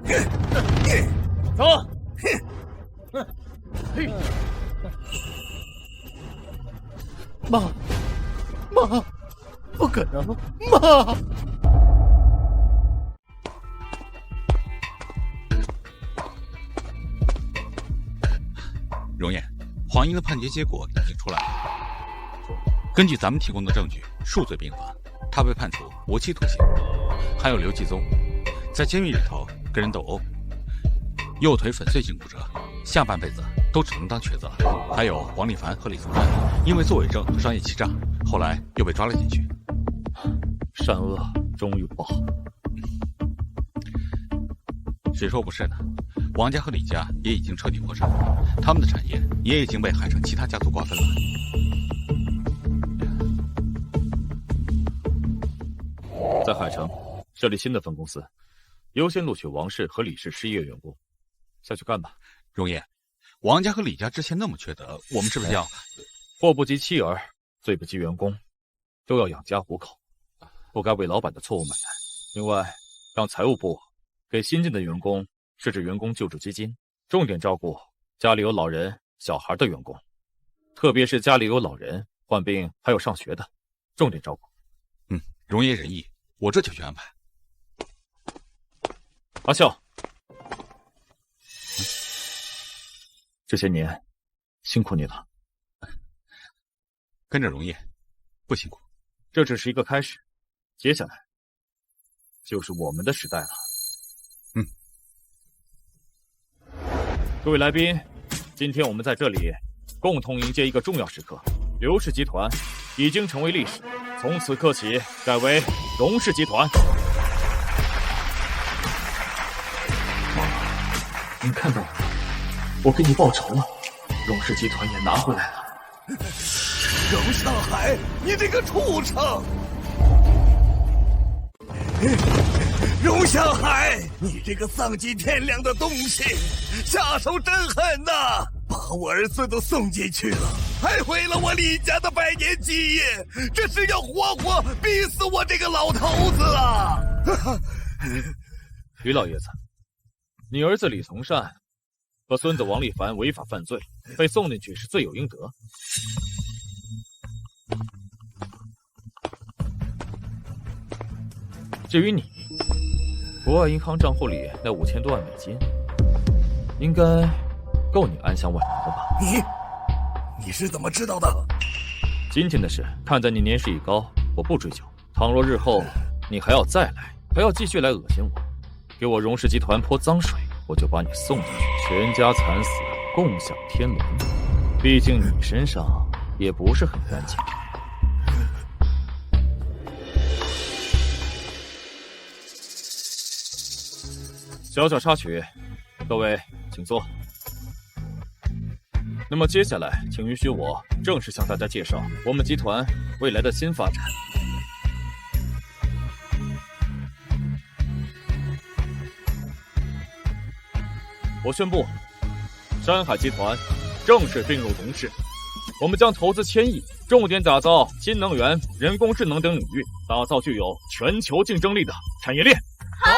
走！妈，不可能！妈！荣燕，黄英的判决结果已经出来了。根据咱们提供的证据，数罪并罚，他被判处无期徒刑。还有刘继宗，在监狱里头跟人斗殴，右腿粉碎性骨折，下半辈子都只能当瘸子了。还有王立凡和李松山，因为作伪证和商业欺诈，后来又被抓了进去。善恶终有报。谁说不是呢？王家和李家也已经彻底破产，他们的产业也已经被海城其他家族瓜分了。在海城设立新的分公司，优先录取王氏和李氏失业员工，下去干吧。荣业，王家和李家之前那么缺德，我们是不是要祸不及妻儿，罪不及员工，都要养家糊口，不该为老板的错误买单。另外，让财务部给新进的员工设置员工救助基金，重点照顾家里有老人、小孩的员工，特别是家里有老人、患病还有上学的，重点照顾。容爷仁义，我这就去安排。阿笑，这些年辛苦你了。跟着容爷，不辛苦。这只是一个开始，接下来就是我们的时代了。各位来宾，今天我们在这里共同迎接一个重要时刻。刘氏集团已经成为历史，从此刻起改为荣氏集团。妈，您看到了，我给你报仇了，荣氏集团也拿回来了。荣上海，你这个畜生！荣向海，你这个丧尽天良的东西，下手真狠呐！把我儿孙都送进去了，还毁了我李家的百年基业，这是要活活逼死我这个老头子啊！李老爷子，你儿子李从善和孙子王立凡违法犯罪，被送进去是罪有应得。至于你，国外银行账户里那5000多万美金，应该够你安享晚年的吧？你是怎么知道的？今天的事，看在你年事已高，我不追究。倘若日后你还要再来，还要继续来恶心我，给我荣氏集团泼脏水，我就把你送进去，全家惨死，共享天伦。毕竟你身上也不是很干净。小小插曲，各位请坐。那么接下来，请允许我正式向大家介绍我们集团未来的新发展。我宣布，山海集团正式并入荣氏，我们将投资1000亿，重点打造新能源、人工智能等领域，打造具有全球竞争力的产业链。好。